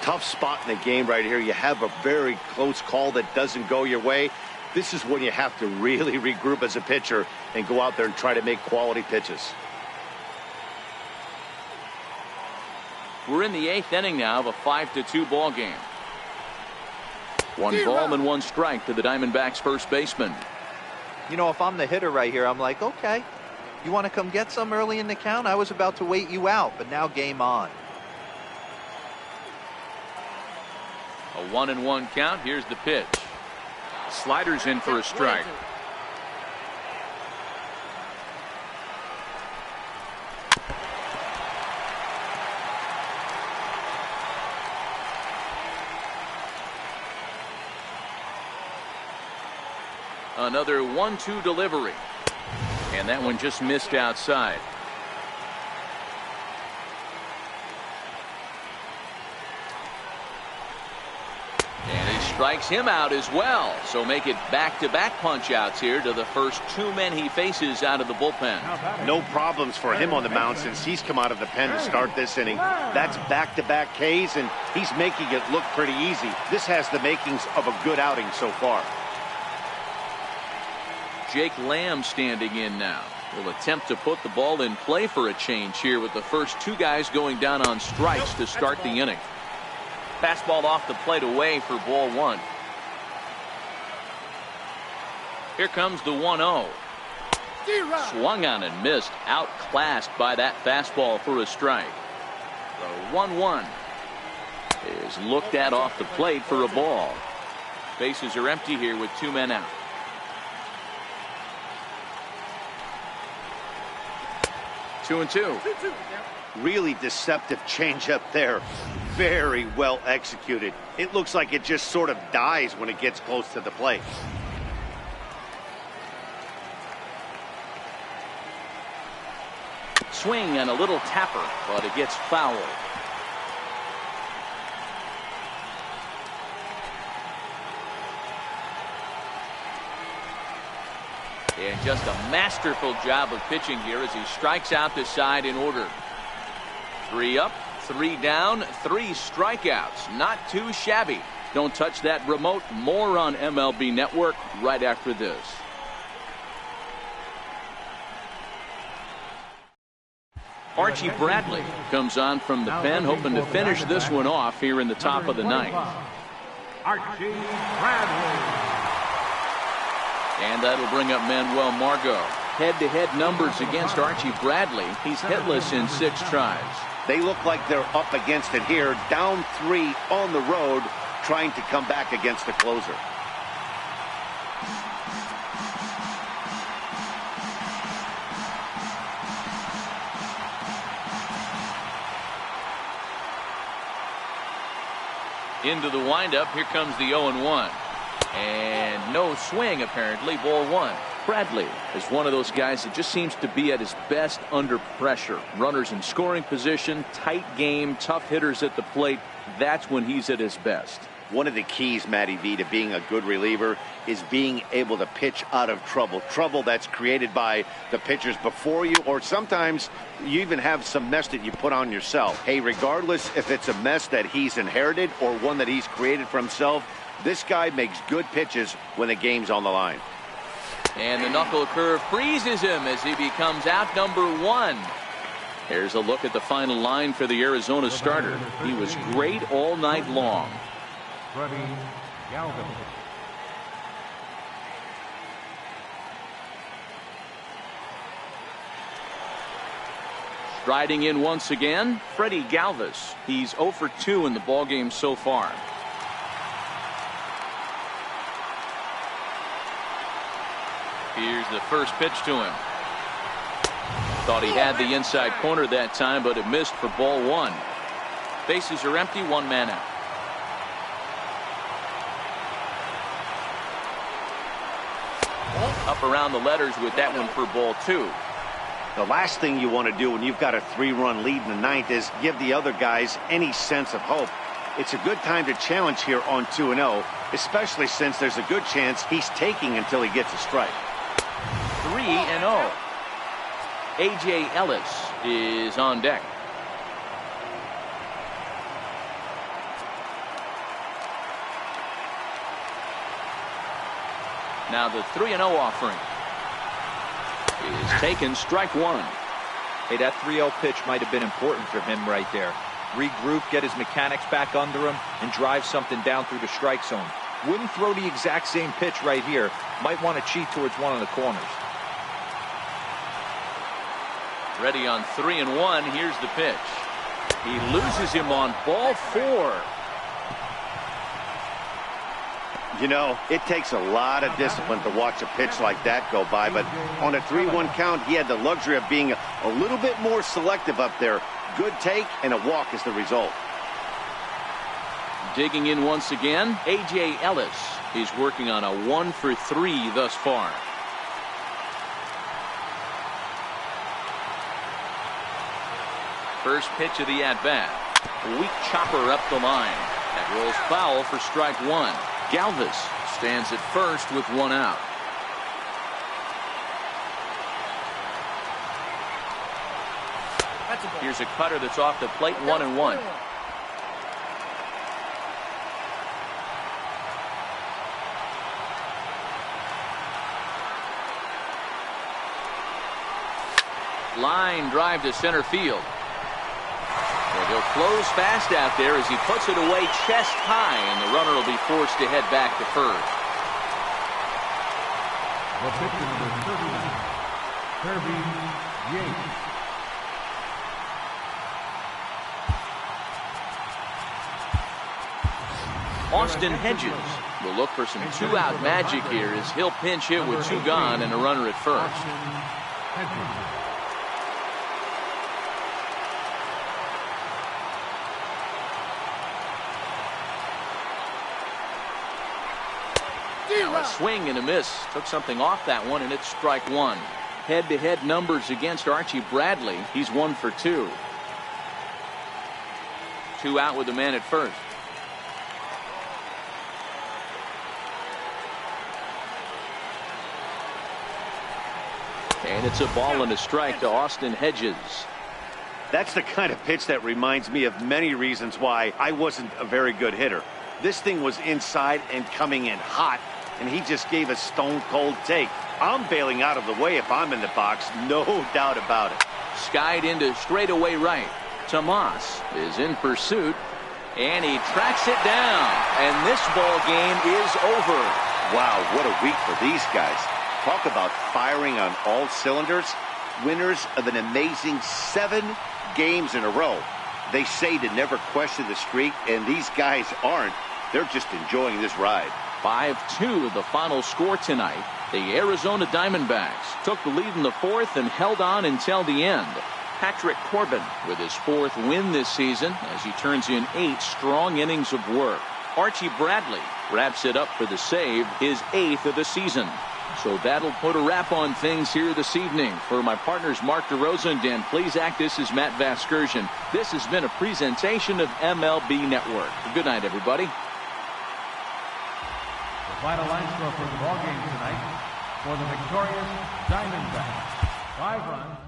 Tough spot in the game right here. You have a very close call that doesn't go your way. This is when you have to really regroup as a pitcher and go out there and try to make quality pitches. We're in the 8th inning now of a 5-2 ball game. 1 ball and 1 strike to the Diamondbacks first baseman. You know, if I'm the hitter right here, I'm like, okay, you want to come get some early in the count? I was about to wait you out, but now game on. A 1-1 count. Here's the pitch. Sliders in for a strike. Another 1-2 delivery. And that one just missed outside. And he strikes him out as well. So make it back-to-back punch-outs here to the first 2 men he faces out of the bullpen. No problems for him on the mound since he's come out of the pen to start this inning. That's back-to-back Ks, and he's making it look pretty easy. This has the makings of a good outing so far. Jake Lamb standing in now. Will attempt to put the ball in play for a change here with the first 2 guys going down on strikes to start the inning. Fastball off the plate away for ball 1. Here comes the 1-0. Swung on and missed. Outclassed by that fastball for a strike. The 1-1 is looked at off the plate for a ball. Bases are empty here with 2 men out. 2-2. Really deceptive changeup there. Very well executed. It looks like it just sort of dies when it gets close to the plate. Swing and a little tapper, but it gets fouled. And just a masterful job of pitching here as he strikes out the side in order. 3 up, 3 down, 3 strikeouts. Not too shabby. Don't touch that remote. More on MLB Network right after this. Archie Bradley comes on from the pen, hoping to finish this one off here in the top of the ninth. Archie Bradley. And that'll bring up Manuel Margot. Head-to-head numbers against Archie Bradley. He's hitless in 6 tries. They look like they're up against it here. Down 3 on the road, trying to come back against the closer. Into the windup. Here comes the 0-1. And no swing, apparently. Ball 1. Bradley is one of those guys that just seems to be at his best under pressure. Runners in scoring position, tight game, tough hitters at the plate. That's when he's at his best. One of the keys, Matty V, to being a good reliever is being able to pitch out of trouble. Trouble that's created by the pitchers before you, or sometimes you even have some mess that you put on yourself. Hey, regardless if it's a mess that he's inherited or one that he's created for himself, this guy makes good pitches when the game's on the line. And the knuckle curve freezes him as he becomes out number 1. Here's a look at the final line for the Arizona starter. He was great all night long. Freddie Galvin. Striding in once again, Freddie Galvis. He's 0 for 2 in the ballgame so far. Here's the first pitch to him. Thought he had the inside corner that time, but it missed for ball 1. Bases are empty, 1 man out. Up around the letters with that one for ball 2. The last thing you want to do when you've got a 3-run lead in the ninth is give the other guys any sense of hope. It's a good time to challenge here on 2-0, especially since there's a good chance he's taking until he gets a strike. 3-0. A.J. Ellis is on deck. Now the 3-0 offering is taken, strike 1. Hey, that 3-0 pitch might have been important for him right there. Regroup, get his mechanics back under him, and drive something down through the strike zone. Wouldn't throw the exact same pitch right here. Might want to cheat towards one of the corners. Ready on 3-1. Here's the pitch. He loses him on ball 4. You know, it takes a lot of discipline to watch a pitch like that go by, but on a 3-1 count, he had the luxury of being a little bit more selective up there. Good take, and a walk is the result. Digging in once again, A.J. Ellis. He's working on a 1 for 3 thus far. First pitch of the at-bat. Weak chopper up the line. That rolls foul for strike 1. Galvis stands at first with 1 out. Here's a cutter that's off the plate, 1-1. Line drive to center field. And he'll close fast out there as he puts it away chest high, and the runner will be forced to head back to first. The pitcher, number 39, Kirby Yates. Austin Hedges will look for some 2-out magic here as he'll pinch hit with 2 gone and a runner at first. Now a swing and a miss. Took something off that one, and it's strike 1. Head-to-head numbers against Archie Bradley. He's 1 for 2. 2 out with the man at first. And it's a ball and a strike to Austin Hedges. That's the kind of pitch that reminds me of many reasons why I wasn't a very good hitter. This thing was inside and coming in hot, and he just gave a stone-cold take. I'm bailing out of the way if I'm in the box, no doubt about it. Skied into straightaway right. Tomas is in pursuit, and he tracks it down. And this ball game is over. Wow, what a week for these guys. Talk about firing on all cylinders. Winners of an amazing 7 games in a row. They say to never question the streak, and these guys aren't. They're just enjoying this ride. 5-2 the final score tonight. The Arizona Diamondbacks took the lead in the 4th and held on until the end. Patrick Corbin with his 4th win this season as he turns in 8 strong innings of work. Archie Bradley wraps it up for the save, his 8th of the season. So that'll put a wrap on things here this evening. For my partners Mark DeRosa and Dan Plezak, this is Matt Vasgersian. This has been a presentation of MLB Network. Good night, everybody. The final line score for the ball game tonight for the victorious Diamondbacks. 5 runs.